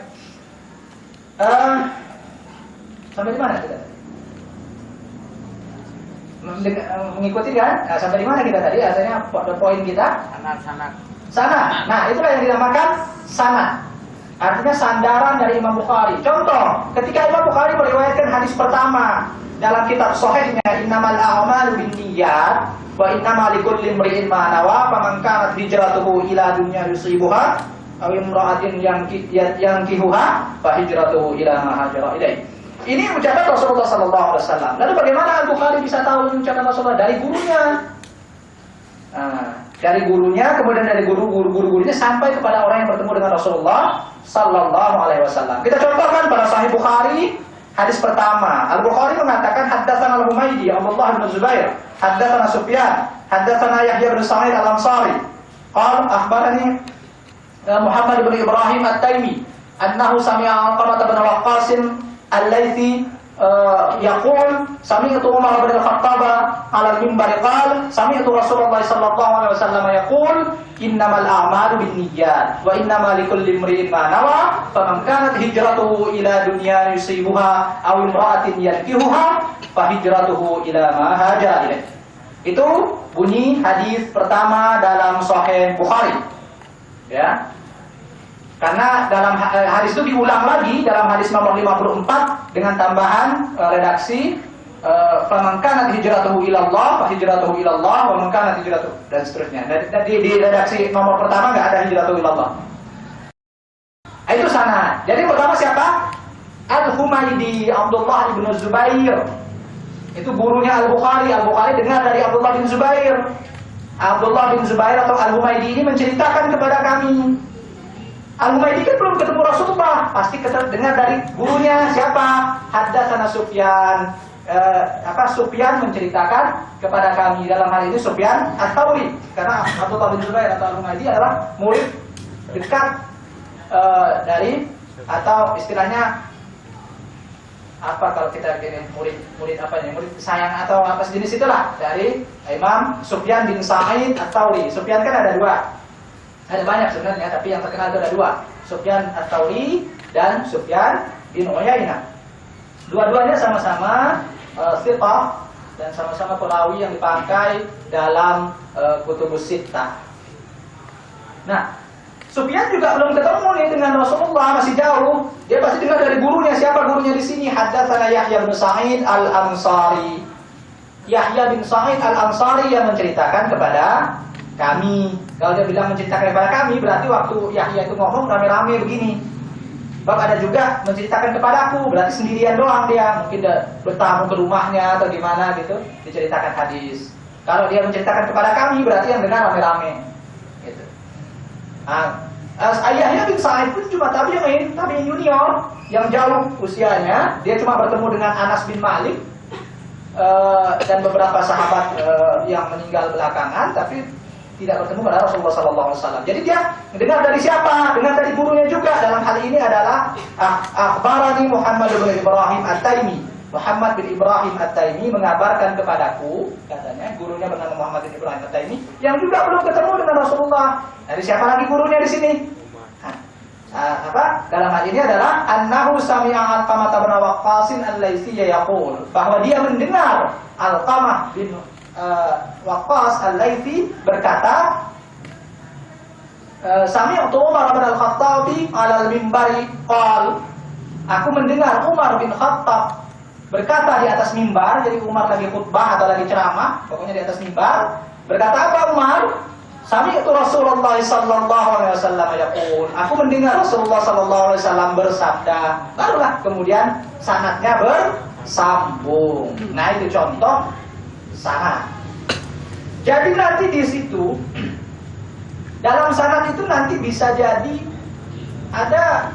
Sampai di mana kita? Mengikuti kan? Nah, sampai di mana kita tadi? Asalnya poin kita? Sana. Nah, itulah yang dinamakan sana. Artinya sandaran dari Imam Bukhari. Contoh, ketika Imam Bukhari meriwayatkan hadis pertama dalam kitab sahihnya, innamal a'malu binniyat wa innamal likulli imri'in ma nawa, faman kanat hijratuhu ila dunya yusibuha aw imra'atin yankihuha fa hijratuhu ila ma hajara ilaih. Ini ucapan Rasulullah sallallahu alaihi wasallam. Lalu bagaimana Al-Bukhari bisa tahu ini ucapan Rasulullah? Dari gurunya. Dari gurunya, kemudian dari guru-gurunya sampai kepada orang yang bertemu dengan Rasulullah sallallahu alaihi wasallam. Kita contohkan pada Sahih Bukhari, hadis pertama. Al-Bukhari mengatakan haddatsana Al-Humaydi, Abdullah bin Zubair, haddatsana Sufyan, haddatsana Yahya bin Sa'id Al-Ansari. Qala akhbarani Muhammad bin Ibrahim At-Taimi annahu sami'a Alqamah bin Waqqas al-Laitsi yaqul sami'tu Umar bin Al-Khattab 'ala al-mimbar qala sami'tu Rasulullah sallallahu alaihi wasallam yaqul innamal a'malu binniyat wa innamal likulli imri'in ma nawa faman kanat hijratuhu ila dunya yusibuha aw imra'atin yankihuha fa hijratuhu ila ma hajara ilaih. Itu bunyi hadis pertama dalam Sahih Bukhari. Ya. Karena dalam hadis itu diulang lagi dalam hadis nomor 54 dengan tambahan redaksi faman kanat hijratuhu ila Allah fa hijratuhu ila Allah wa man kanat hijratuhu dan seterusnya. Di redaksi nomor pertama enggak ada hijratuhu ila Allah. Itu sana. Jadi pertama siapa? Al-Humaydi, Abdullah bin Zubair. Itu gurunya Al-Bukhari. Al-Bukhari dengar dari Abdullah bin Zubair. Abdullah bin Zubair atau Al-Humaydi ini menceritakan kepada kami. Al-Humaydi kan belum ketemu Rasulullah, pasti dengar dari gurunya siapa? Haddatsana Sufyan. Sufyan menceritakan kepada kami, dalam hal ini Sufyan Ats-Tsauri, karena Abdullah bin Zubair atau Al-Humaydi adalah murid dekat dari, atau istilahnya apa kalau kita gini, murid apa nih, murid sayang atau apa sejenis itulah dari Imam Sufyan bin Sa'id Ats-Tsauri. Sufyan kan ada dua. Ada banyak sebenarnya, tapi yang terkenal itu ada dua, Sufyan Ats-Tsauri dan Sufyan bin Uyainah. Dua-duanya sama-sama thiqah dan sama-sama perawi yang dipakai dalam kutubus sittah. Nah, Sufyan juga belum ketemu nih dengan Rasulullah, masih jauh. Dia pasti dengar dari gurunya. Siapa gurunya di sini? Haddatsana Yahya bin Sa'id Al-Ansari. Yahya bin Sa'id Al-Ansari yang menceritakan kepada kami. Kalau dia bilang menceritakan kepada kami, berarti waktu Yahya itu ngomong rame-rame begini. Sebab ada juga menceritakan kepadaku, berarti sendirian doang dia. Mungkin dia bertamu ke rumahnya atau gimana gitu, diceritakan hadis. Kalau dia menceritakan kepada kami, berarti yang dengar rame-rame. Gitu. Ayahnya bin Sa'id pun cuma tabi'in junior yang jauh usianya. Dia cuma bertemu dengan Anas bin Malik dan beberapa sahabat yang meninggal belakangan, tapi tidak bertemu pada Rasulullah SAW. Jadi dia dengar dari siapa? Dengar dari gurunya juga. Dalam hal ini adalah akhbarani Muhammad bin Ibrahim At-Taimi. Muhammad bin Ibrahim At-Taimi mengabarkan kepadaku, katanya gurunya bernama Muhammad bin Ibrahim At-Taimi, yang juga belum ketemu dengan Rasulullah. Dari siapa lagi gurunya di sini? Dalam hal ini adalah annahu sami'a Alqamah bin Waqqas al-Laitsi yaqul, bahwa dia mendengar Alqamah bin Waqqas al-Laitsi berkata, sami'tu Umar bin Al-Khattab 'ala al-mimbari qala, aku mendengar Umar bin Khattab berkata di atas mimbar. Jadi Umar lagi khutbah atau lagi ceramah, pokoknya di atas mimbar. Berkata apa Umar? Sami'tu Rasulullah sallallahu alaihi wasallam yaqul, aku mendengar Rasulullah sallallahu alaihi wasallam bersabda. Barulah kemudian sanadnya bersambung. Nah, itu contoh sanad. Jadi nanti di situ dalam sanad itu nanti bisa jadi ada,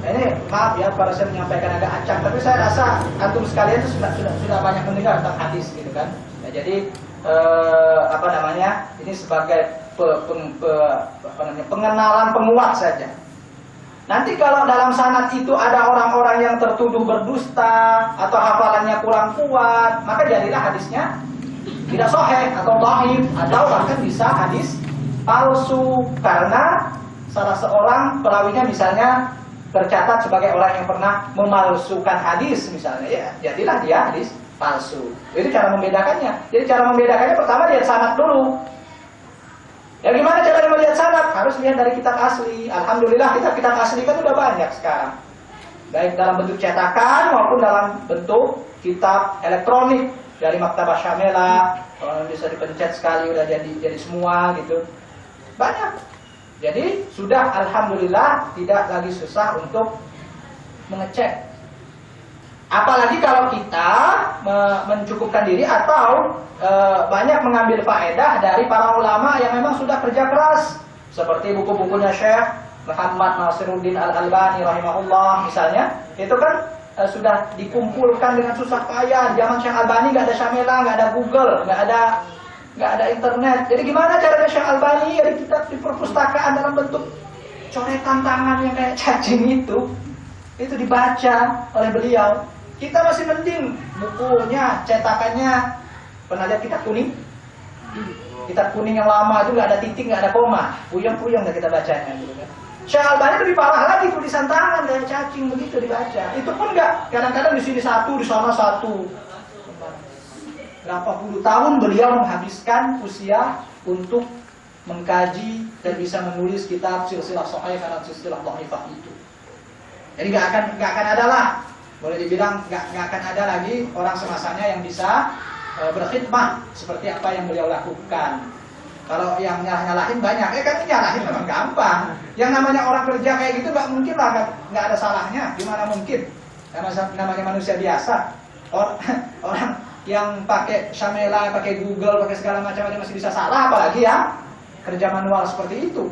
ini maaf ya para saya menyampaikan agak acak, tapi saya rasa antum sekalian itu sudah banyak mendengar tentang hadis gitu kan. Nah, jadi ini sebagai pengenalan penguat saja. Nanti kalau dalam sanad itu ada orang-orang yang tertuduh berdusta atau hafalannya kurang kuat, maka jadilah hadisnya tidak sahih atau dhaif atau bahkan bisa hadis palsu karena salah seorang perawinya misalnya tercatat sebagai orang yang pernah memalsukan hadis misalnya, ya jadilah dia hadis palsu. Itu cara membedakannya. Jadi cara membedakannya pertama lihat sanad dulu. Ya gimana cara melihat sanad? Harus lihat dari kitab asli. Alhamdulillah kitab asli kan udah banyak sekarang. Baik dalam bentuk cetakan maupun dalam bentuk kitab elektronik dari Maktabah Syamela, bisa dipencet sekali udah jadi semua gitu. Banyak. Jadi sudah alhamdulillah tidak lagi susah untuk mengecek. Apalagi kalau kita mencukupkan diri atau banyak mengambil faedah dari para ulama yang memang sudah kerja keras, seperti buku-bukunya Syekh Muhammad Nasiruddin Al-Albani rahimahullah misalnya, itu kan sudah dikumpulkan dengan susah payah. Zaman Syekh Albani nggak ada Syamela, nggak ada Google, nggak ada internet. Jadi gimana caranya Syekh Albani dari kitab di perpustakaan dalam bentuk coretan tangan yang kayak cacing itu dibaca oleh beliau. Kita masih mending bukunya, cetakannya. Pernah lihat kitab kuning? Kitab kuning yang lama itu nggak ada titik, nggak ada koma, puyeng-puyeng dah kita bacanya. Gitu kan. Syekh Albani lebih parah lagi, tulisan tangan kayak cacing begitu dibaca. Itu pun nggak, kadang-kadang di sini satu, di sana satu. Berapa puluh tahun beliau menghabiskan usia untuk mengkaji dan bisa menulis kitab silsilah sahih dan silsilah dhaifah itu. Jadi nggak akan ada lah, boleh dibilang nggak akan ada lagi orang semasanya yang bisa berkhidmah seperti apa yang beliau lakukan. Kalau yang nyalah-nyalahin banyak, kan nyalahin memang gampang. Yang namanya orang kerja kayak gitu nggak mungkin lah nggak ada salahnya. Gimana mungkin? Namanya manusia biasa. Orang yang pakai Syamela, pakai Google, pakai segala macam aja masih bisa salah, apalagi yang kerja manual seperti itu.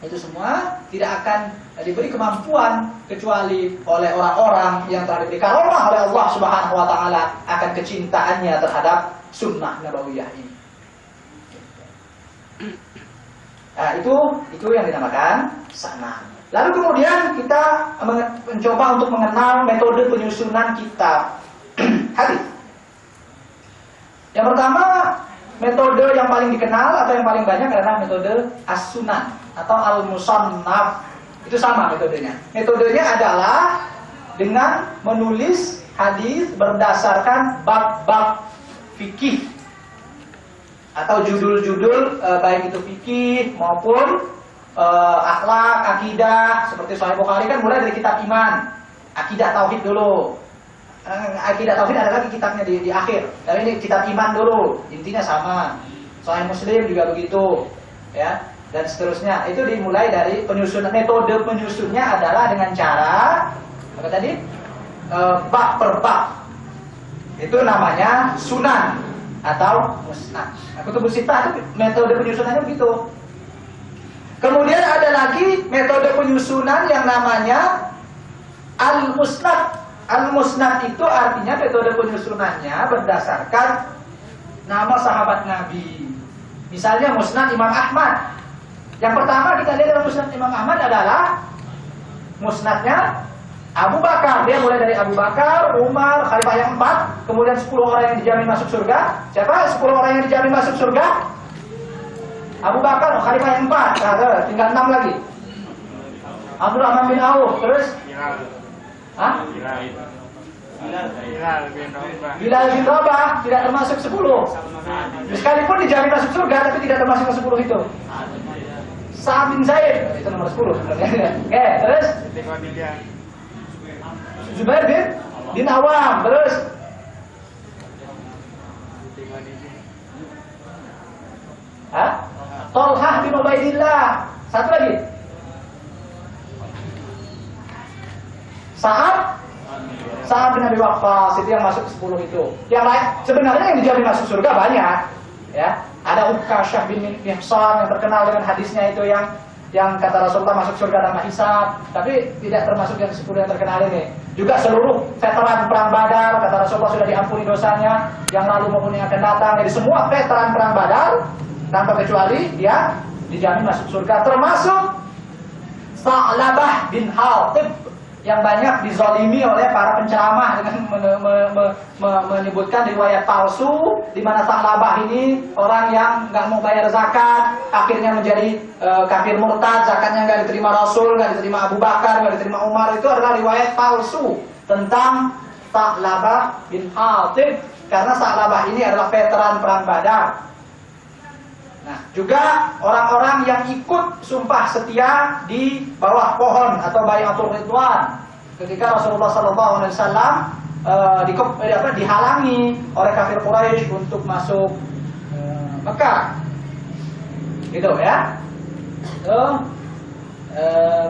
Itu semua tidak akan diberi kemampuan kecuali oleh orang-orang yang telah diberi karomah oleh Allah Subhanahu wa taala akan kecintaannya terhadap sunnah nabawiyah ini. Nah, itu yang dinamakan sanad. Lalu kemudian kita mencoba untuk mengenal metode penyusunan kitab hadis. Yang pertama, metode yang paling dikenal atau yang paling banyak adalah metode as-sunan atau al-musannaf. Itu sama metodenya. Metodenya adalah dengan menulis hadis berdasarkan bab-bab fikih atau judul-judul baik itu fikih maupun akhlak, akidah. Seperti Sahih Bukhari kan mulai dari kitab iman, akidah tauhid dulu. Akidah tauhid ada lagi kitabnya di akhir. Tapi ini kitab iman dulu, intinya sama. Sahih Muslim juga begitu, ya. Dan seterusnya. Itu dimulai dari penyusunan. Metode penyusunnya adalah dengan cara apa tadi? Bab per bab. Itu namanya sunan atau musnad. Kutubus Sittah itu metode penyusunannya begitu. Kemudian ada lagi metode penyusunan yang namanya al-musnad. Al-musnad itu artinya metode penyusunannya berdasarkan nama sahabat Nabi. Misalnya musnad Imam Ahmad. Yang pertama kita lihat dalam musnad Imam Ahmad adalah musnadnya Abu Bakar. Dia mulai dari Abu Bakar, Umar, Khalifah yang 4, kemudian 10 orang yang dijamin masuk surga. Siapa 10 orang yang dijamin masuk surga? Abu Bakar, Khalifah yang 4. Nah, tinggal 6 lagi. Abdurrahman bin Auf, terus Bilal bin Rabah tidak termasuk 10. Sekalipun dijamin masuk surga tapi tidak termasuk 10 itu. Sa'ad bin Zaid itu nomor 10 sebenarnya. Oke, terus Zubair bin Awam, terus Thalhah bin Ubaidillah. Satu lagi. Sa'ad bin Abi Waqqas, itu yang masuk 10 itu. Yang lain sebenarnya yang dijamin masuk surga banyak, ya. Ada Ukasyah bin Mihsan yang terkenal dengan hadisnya itu yang kata Rasulullah masuk surga tanpa hisab, tapi tidak termasuk yang 10 yang terkenal ini. Juga seluruh veteran perang Badar, kata Rasulullah sudah diampuni dosanya, yang lalu maupun yang akan datang. Jadi semua veteran perang Badar tanpa kecuali dia dijamin masuk surga, termasuk Sa'labah bin Hatib yang banyak dizalimi oleh para penceramah dengan menyebutkan riwayat palsu di mana Sa'labah ini orang yang nggak mau bayar zakat, akhirnya menjadi kafir murtad, zakatnya nggak diterima Rasul, nggak diterima Abu Bakar, nggak diterima Umar. Itu adalah riwayat palsu tentang Sa'labah bin Hatib, karena Sa'labah ini adalah veteran perang Badar. Nah, juga orang-orang yang ikut sumpah setia di bawah pohon atau Bai'atul Ridwan ketika Rasulullah SAW dihalangi oleh kafir Quraisy untuk masuk Mekah, gitu ya.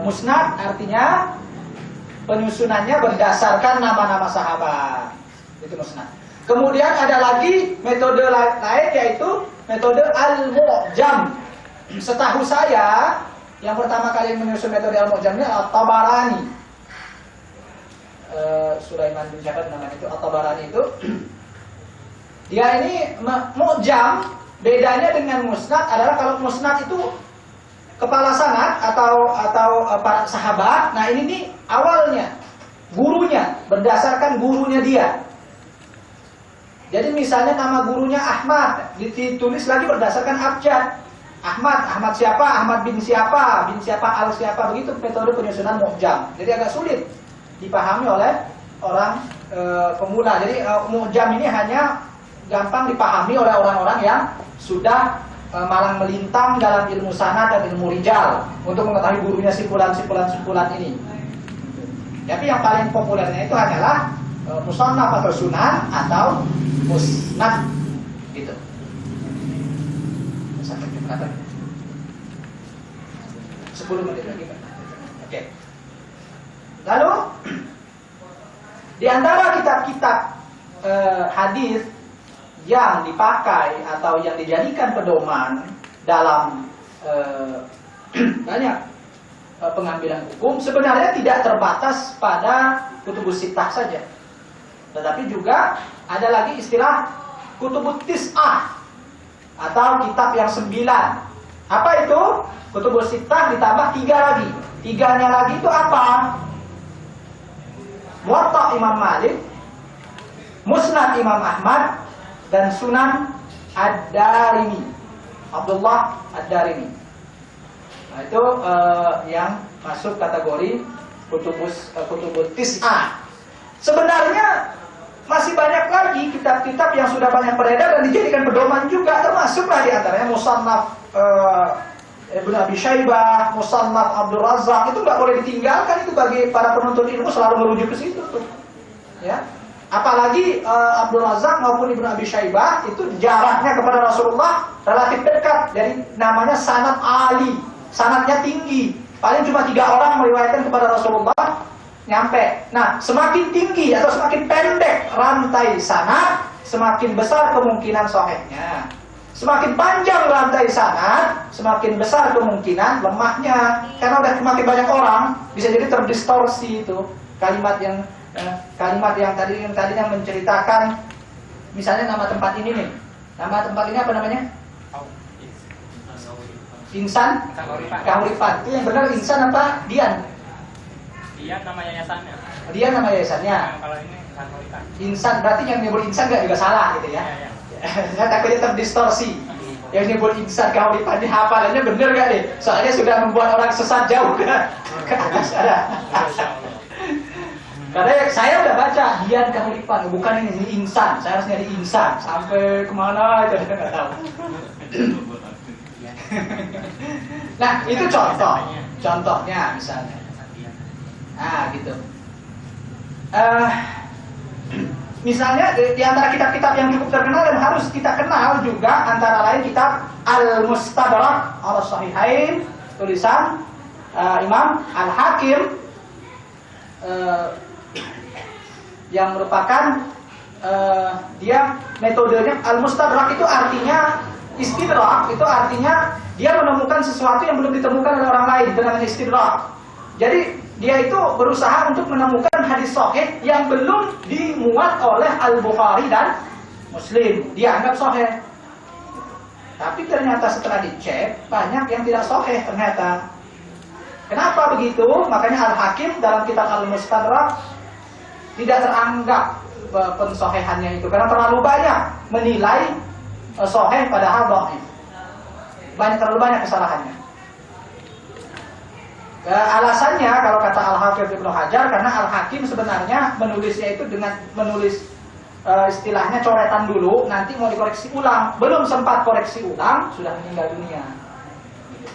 Musnad artinya penyusunannya berdasarkan nama-nama sahabat, itu musnad. Kemudian ada lagi metode lain, yaitu metode Al-Mu'jam. Setahu saya, yang pertama kali menyusun metode Al-Mu'jam ini At-Tabarani. Sulaiman bin Jabal namanya itu, At-Tabarani itu. Dia ini Mu'jam, bedanya dengan Musnad adalah kalau Musnad itu kepala sanad atau para sahabat. Nah ini nih awalnya, gurunya, berdasarkan gurunya dia. Jadi misalnya nama gurunya Ahmad, ditulis lagi berdasarkan abjad. Ahmad siapa? Ahmad bin siapa? Bin siapa? Al siapa? Begitu metode penyusunan mu'jam. Jadi agak sulit dipahami oleh orang pemula. Jadi mu'jam ini hanya gampang dipahami oleh orang-orang yang sudah malang melintang dalam ilmu sanad dan ilmu rijal untuk mengetahui gurunya simpulan ini. Tapi yang paling populernya itu hanyalah musannaf atau sunan atau musnad, gitu. Sampai berapa? 10 menit lagi, Pak. Oke. Lalu di antara kitab-kitab hadis yang dipakai atau yang dijadikan pedoman dalam banyak pengambilan hukum, sebenarnya tidak terbatas pada kutubus sittah saja, tetapi juga ada lagi istilah kutubut tis'ah atau kitab yang 9. Apa itu? Kutubus sittah ditambah 3 lagi. 3-nya lagi itu apa? Muwatta Imam Malik, Musnad Imam Ahmad, dan Sunan Ad-Darimi, Abdullah Ad-Darimi. Nah, itu yang masuk kategori kutubus tis'ah. Sebenarnya masih banyak lagi kitab-kitab yang sudah banyak beredar dan dijadikan pedoman juga, termasuklah di antaranya Musannaf Ibnu Abi Syaibah, Musannaf Abdul Razak. Itu nggak boleh ditinggalkan, itu bagi para penuntut ilmu selalu merujuk ke situ tuh. Ya. Apalagi Abdul Razak maupun Ibnu Abi Syaibah itu jaraknya kepada Rasulullah relatif dekat, dari namanya sanad ali, sanadnya tinggi. Paling cuma 3 orang meriwayatkan kepada Rasulullah nyampe. Nah, semakin tinggi atau semakin pendek rantai sanad, semakin besar kemungkinan sahihnya. Semakin panjang rantai sanad, semakin besar kemungkinan lemahnya. Karena udah semakin banyak orang, bisa jadi terdistorsi itu kalimat yang tadinya menceritakan, misalnya nama tempat ini nih. Nama tempat ini apa namanya? Insan Kahuripan. Itu yang benar Insan apa Dian? Dian nama yayasannya. Dian nama yayasannya. Nah, kalau ini Kahuripan. Insan, berarti yang nyebut Insan nggak juga salah gitu ya? Ya. Saya takutnya terdistorsi. Yang nyebut Insan Kahuripan ini hafalannya bener gak nih? Soalnya sudah membuat orang sesat jauh ke atas ada. Karena saya udah baca Dian Kahuripan, bukan ini Insan. Saya harus nyari Insan sampai kemana itu saya nggak tahu. Nah itu contohnya misalnya. Nah gitu. Misalnya di antara kitab-kitab yang cukup terkenal dan harus kita kenal juga antara lain kitab Al-Mustadrak Al-Sahihain tulisan Imam Al-Hakim yang merupakan dia metodenya Al-Mustadrak itu artinya istidrak, itu artinya dia menemukan sesuatu yang belum ditemukan oleh orang lain, itu namanya istidrak. Jadi dia itu berusaha untuk menemukan hadis sahih yang belum dimuat oleh Al-Bukhari dan Muslim. Dia anggap sahih. Tapi ternyata setelah dicek, banyak yang tidak sahih ternyata. Kenapa begitu? Makanya Al-Hakim dalam kitab Al-Mustadrak tidak teranggap pensahihannya itu. Karena terlalu banyak menilai sahih padahal dhaif. Terlalu banyak kesalahannya. Alasannya kalau kata Al-Hafidz Ibnu Hajar, karena Al-Hakim sebenarnya menulisnya itu dengan menulis istilahnya coretan dulu, nanti mau dikoreksi ulang, belum sempat koreksi ulang sudah meninggal dunia.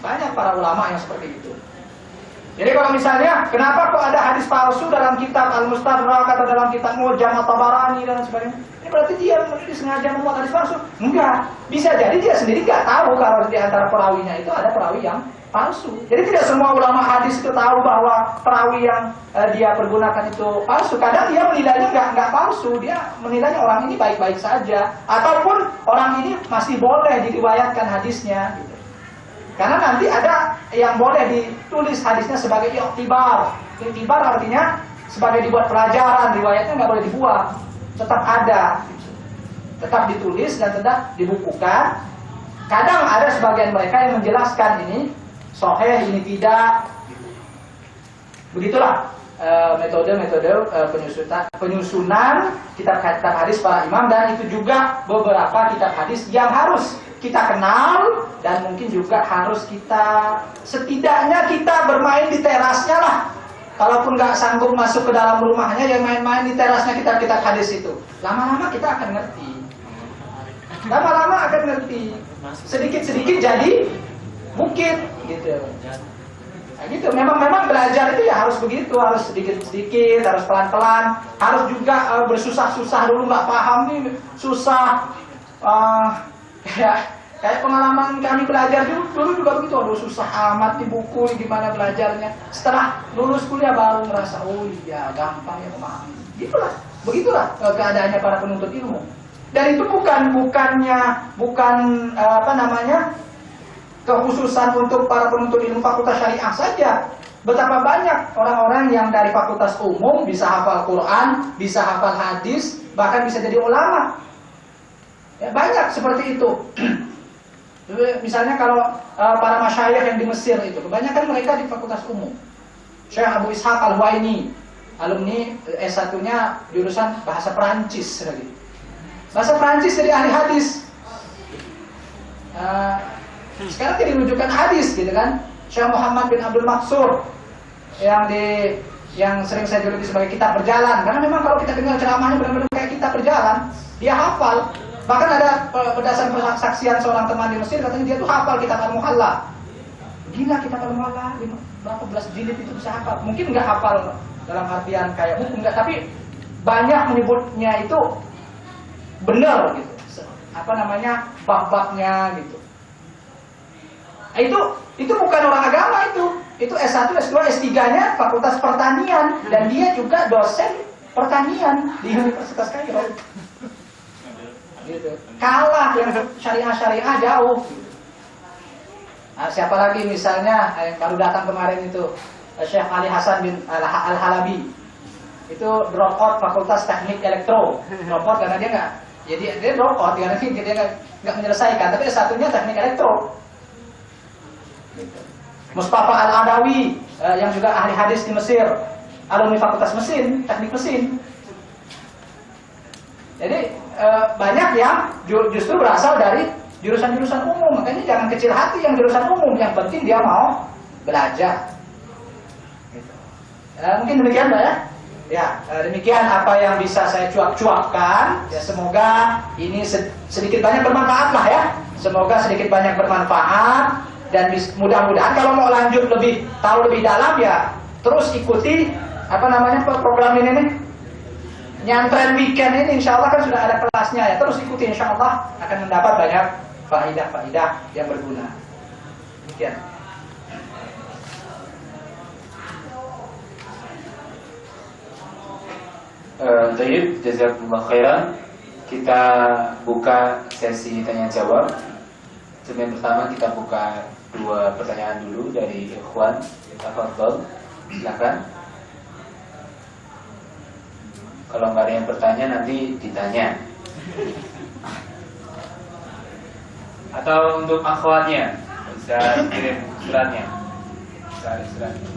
Banyak para ulama yang seperti itu. Jadi kalau misalnya kenapa kok ada hadis palsu dalam kitab Al-Mustadrak atau dalam kitab Mu'jam At-Tabarani dan sebagainya, ini berarti dia sengaja membuat hadis palsu? Enggak, bisa jadi dia sendiri nggak tahu kalau di antara perawinya itu ada perawi yang palsu. Jadi tidak semua ulama hadis itu tahu bahwa perawi yang dia pergunakan itu palsu. Kadang dia menilainya nggak palsu, dia menilainya orang ini baik-baik saja, ataupun orang ini masih boleh diriwayatkan hadisnya. Gitu. Karena nanti ada yang boleh ditulis hadisnya sebagai iktibar. Iktibar artinya sebagai dibuat pelajaran, riwayatnya nggak boleh dibuang, tetap ada, tetap ditulis dan tetap dibukukan. Kadang ada sebagian mereka yang menjelaskan ini sahih, ini tidak. Begitulah metode-metode penyusunan kitab-kitab hadis para imam, dan itu juga beberapa kitab hadis yang harus kita kenal dan mungkin juga harus kita setidaknya kita bermain di terasnya lah. Kalaupun nggak sanggup masuk ke dalam rumahnya, ya main-main di terasnya kitab-kitab hadis itu. Lama-lama kita akan ngerti. Lama-lama akan ngerti. Sedikit-sedikit jadi bukit gitu. Nah, gitu. Memang belajar itu ya harus begitu, harus sedikit-sedikit, harus pelan-pelan, harus juga bersusah-susah dulu, nggak paham nih, susah. Ya, kayak pengalaman kami belajar dulu juga begitu, aduh susah amat di buku, gimana belajarnya. Setelah lulus kuliah baru merasa, oh iya gampang ya memahami. Begitulah keadaannya para penuntut ilmu. Dan itu bukan kekhususan untuk para penuntut ilmu fakultas syariah saja. Betapa banyak orang-orang yang dari fakultas umum bisa hafal Quran, bisa hafal hadis, bahkan bisa jadi ulama. Ya, banyak seperti itu. Misalnya kalau para masyayikh yang di Mesir itu, kebanyakan mereka di fakultas umum. Syekh Abu Ishaq Al-Huwaini, alumni S1-nya jurusan bahasa Perancis lagi. Bahasa Perancis jadi ahli hadis. Sekarang jadi rujukan hadis gitu kan. Syekh Muhammad bin Abdul Maksur yang sering saya juluki sebagai kitab berjalan, karena memang kalau kita dengar ceramahnya benar-benar kayak kitab berjalan, dia hafal. Bahkan ada berdasarkan persaksian seorang teman di Mesir, katanya dia tuh hafal kitab Al-Muhalla. Gila, kitab Al-Muhalla berapa belas jilid itu bisa hafal. Mungkin nggak hafal dalam artian kayak buku, enggak, tapi banyak menyebutnya itu benar gitu. Bab-babnya gitu. Itu bukan orang agama itu S1, S2, S3-nya Fakultas Pertanian, dan dia juga dosen pertanian di Universitas Kairo. Gitu. Kalah yang syariah jauh. Nah, siapa lagi misalnya yang baru datang kemarin itu Syekh Ali Hasan bin Al-Halabi. Itu drop out Fakultas Teknik Elektro. Drop out karena dia drop out karena dia nggak menyelesaikan, tapi S1-nya Teknik Elektro. Gitu. Mustafa Al-Adawi yang juga ahli hadis di Mesir, alumni Fakultas Mesin, Teknik Mesin. Jadi banyak yang justru berasal dari jurusan-jurusan umum. Makanya jangan kecil hati yang jurusan umum, yang penting dia mau belajar. Gitu. Mungkin demikian Mbak ya. Ya, demikian apa yang bisa saya cuap-cuapkan. Ya, semoga ini sedikit banyak bermanfaat lah ya. Semoga sedikit banyak bermanfaat, dan mudah-mudahan kalau mau lanjut tahu lebih dalam ya terus ikuti program ini nih. nyantren weekend ini insya Allah kan sudah ada kelasnya ya. Terus ikuti, insya Allah akan mendapat banyak faidah-faidah yang berguna. Demikian. Baik, jazakumullah khairan. Kita buka sesi tanya jawab. Yang pertama kita buka 2 pertanyaan dulu dari ikhwan. Tafadhol, silakan. Kalau nggak ada yang bertanya nanti ditanya. Atau untuk akhwatnya bisa kirim suratnya. Bisa ada suratnya.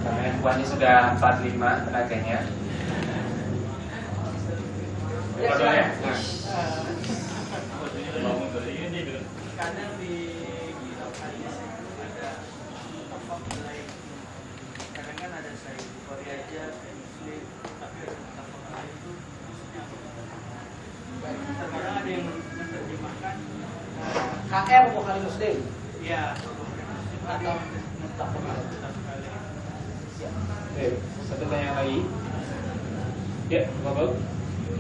Karena ikhwannya sudah 45 tenaganya. Ya, kadang di kitab hadis ada tokoh mulai, kadang kan ada saya Bukhari aja, saya Muslim, tapi ada tokoh itu maksudnya apa? Terkadang ada yang menerjemahkan KR Bukhari Muslim. ya atau muttafaq alaih. Satu pertanyaan lagi. Ya, Bapak.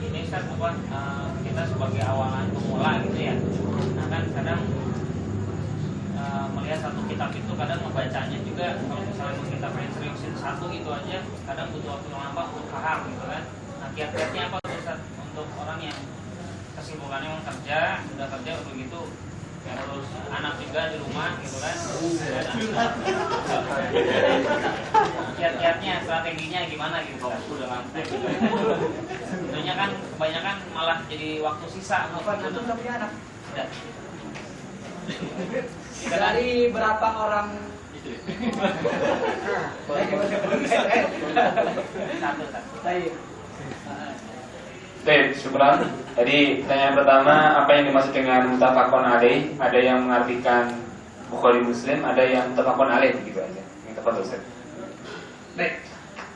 Ini Ustaz, kita sebagai awalan pemula gitu ya. Nah kan kadang melihat satu kitab itu kadang membacanya juga, kalau misalnya kita pengen seriusin satu itu aja kadang butuh waktu lama untuk paham gitu kan. Nah kiat-kiatnya apa Ustaz untuk orang yang kesibukannya mau kerja, udah kerja begitu ya, harus anak juga di rumah gitu kan. Kiat-kiatnya, strateginya gimana gitu Pak? Udah lantai gitu. Tentunya kan kebanyakan malah jadi waktu sisa. Apa itu udah punya anak? Udah. Dari berapa orang? Satu. Baik. Baik, syukran. Jadi pertanyaan pertama, apa yang dimaksud dengan muttafaqun alaih? Ada yang mengartikan Bukhari Muslim, ada yang muttafaqun alaih begitu aja. Yang tepat Ustaz. Baik.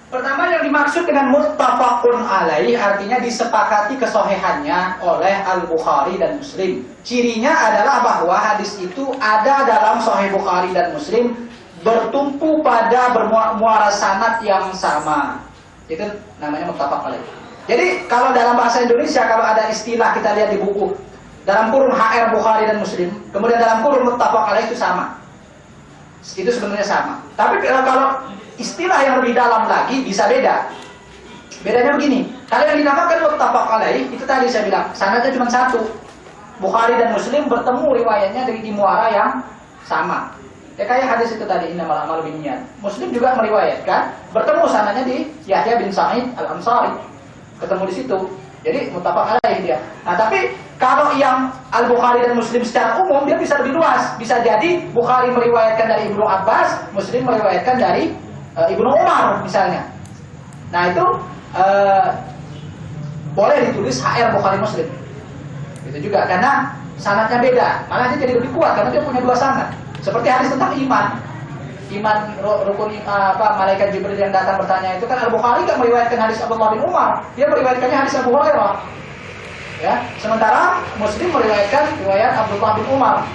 Pertama yang dimaksud dengan muttafaqun alaih artinya disepakati kesohihannya oleh Al-Bukhari dan Muslim. Cirinya adalah bahwa hadis itu ada dalam Sahih Bukhari dan Muslim, bertumpu pada bermuara sanad yang sama. Itu namanya muttafaq alaih. Jadi kalau dalam bahasa Indonesia kalau ada istilah kita lihat di buku dalam kurung HR Bukhari dan Muslim, kemudian dalam kurung muttafaq alaih itu sama. Itu sebenarnya sama. Tapi kalau istilah yang lebih dalam lagi bisa beda. Bedanya begini, kalau yang dinamakan muttafaq alaih itu tadi saya bilang sanadnya cuma satu. Bukhari dan Muslim bertemu riwayatnya di muara yang sama. Ya kayak hadis itu tadi, innamal a'malu binniyat. Muslim juga meriwayatkan bertemu sanadnya di Yahya bin Sa'id Al-Ansari. Ketemu di situ. Jadi muttafaq alaih dia. Nah, tapi kalau yang Al-Bukhari dan Muslim secara umum dia bisa lebih luas. Bisa jadi Bukhari meriwayatkan dari Ibnu Abbas, Muslim meriwayatkan dari Ibnu Umar misalnya. Nah, itu boleh ditulis HR Bukhari Muslim. Itu juga karena sanadnya beda. Malah dia jadi lebih kuat karena dia punya 2 sanad. Seperti hadis tentang iman. Iman rukun malaikat Jibril yang datang bertanya itu kan Al-Bukhari kan meriwayatkan hadis Abdullah bin Umar, dia meriwayatkannya hadis Abu Hurairah. Ya, sementara Muslim meriwayatkan riwayat Abdullah bin Umar.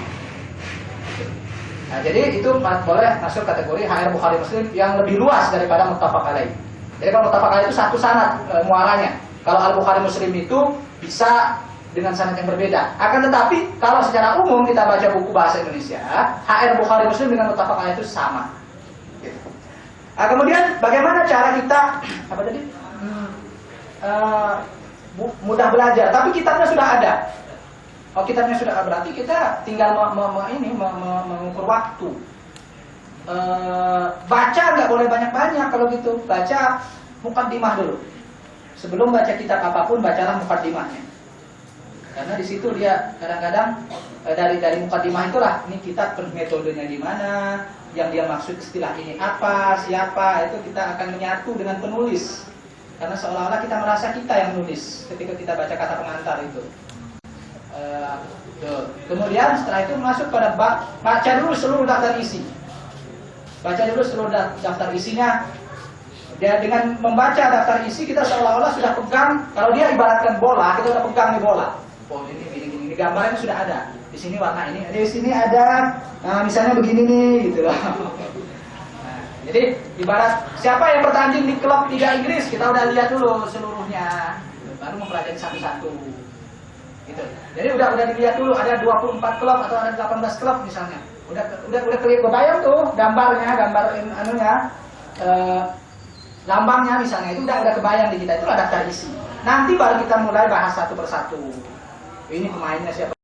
Nah, jadi itu boleh masuk kategori HR Bukhari Muslim yang lebih luas daripada muttafaq alaih. Jadi kalau muttafaq alaih itu satu sanad muaranya. Kalau Al-Bukhari Muslim itu bisa dengan sanad yang berbeda. Akan tetapi kalau secara umum kita baca buku bahasa Indonesia, HR Bukhari Muslim dengan muttafaq alaih itu sama. Gitu. Nah, kemudian bagaimana cara kita apa tadi? Mudah belajar, tapi kitabnya sudah ada. Oh, kitabnya sudah ada, berarti kita tinggal mengukur waktu. Baca nggak boleh banyak-banyak kalau gitu. Baca muqaddimah dulu. Sebelum baca kitab apapun, bacalah muqaddimahnya. Karena di situ dia kadang-kadang dari muqaddimah itulah ini kitab metodenya gimana, yang dia maksud istilah ini apa, siapa, itu kita akan menyatu dengan penulis. Karena seolah-olah kita merasa kita yang menulis ketika kita baca kata pengantar itu. Kemudian setelah itu masuk pada baca dulu seluruh daftar isi. Baca dulu seluruh daftar isinya. Ya, dengan membaca daftar isi kita seolah-olah sudah pegang. Kalau dia ibaratkan bola, kita sudah pegang nih bola. Oh ini gambarnya sudah ada. Di sini warna ini, di sini ada. Nah, misalnya begini nih, gitu loh. Nah, Jadi ibarat siapa yang bertanding di klub Liga Inggris, kita udah lihat dulu seluruhnya, baru mempelajari satu-satu. Gitu. Jadi udah dilihat dulu, ada 24 klub atau ada 18 klub misalnya. Udah kebayang tuh gambarnya, lambangnya misalnya, itu udah kebayang di kita, itu daftar isi. Nanti baru kita mulai bahas satu persatu. Ini pemainnya siapa?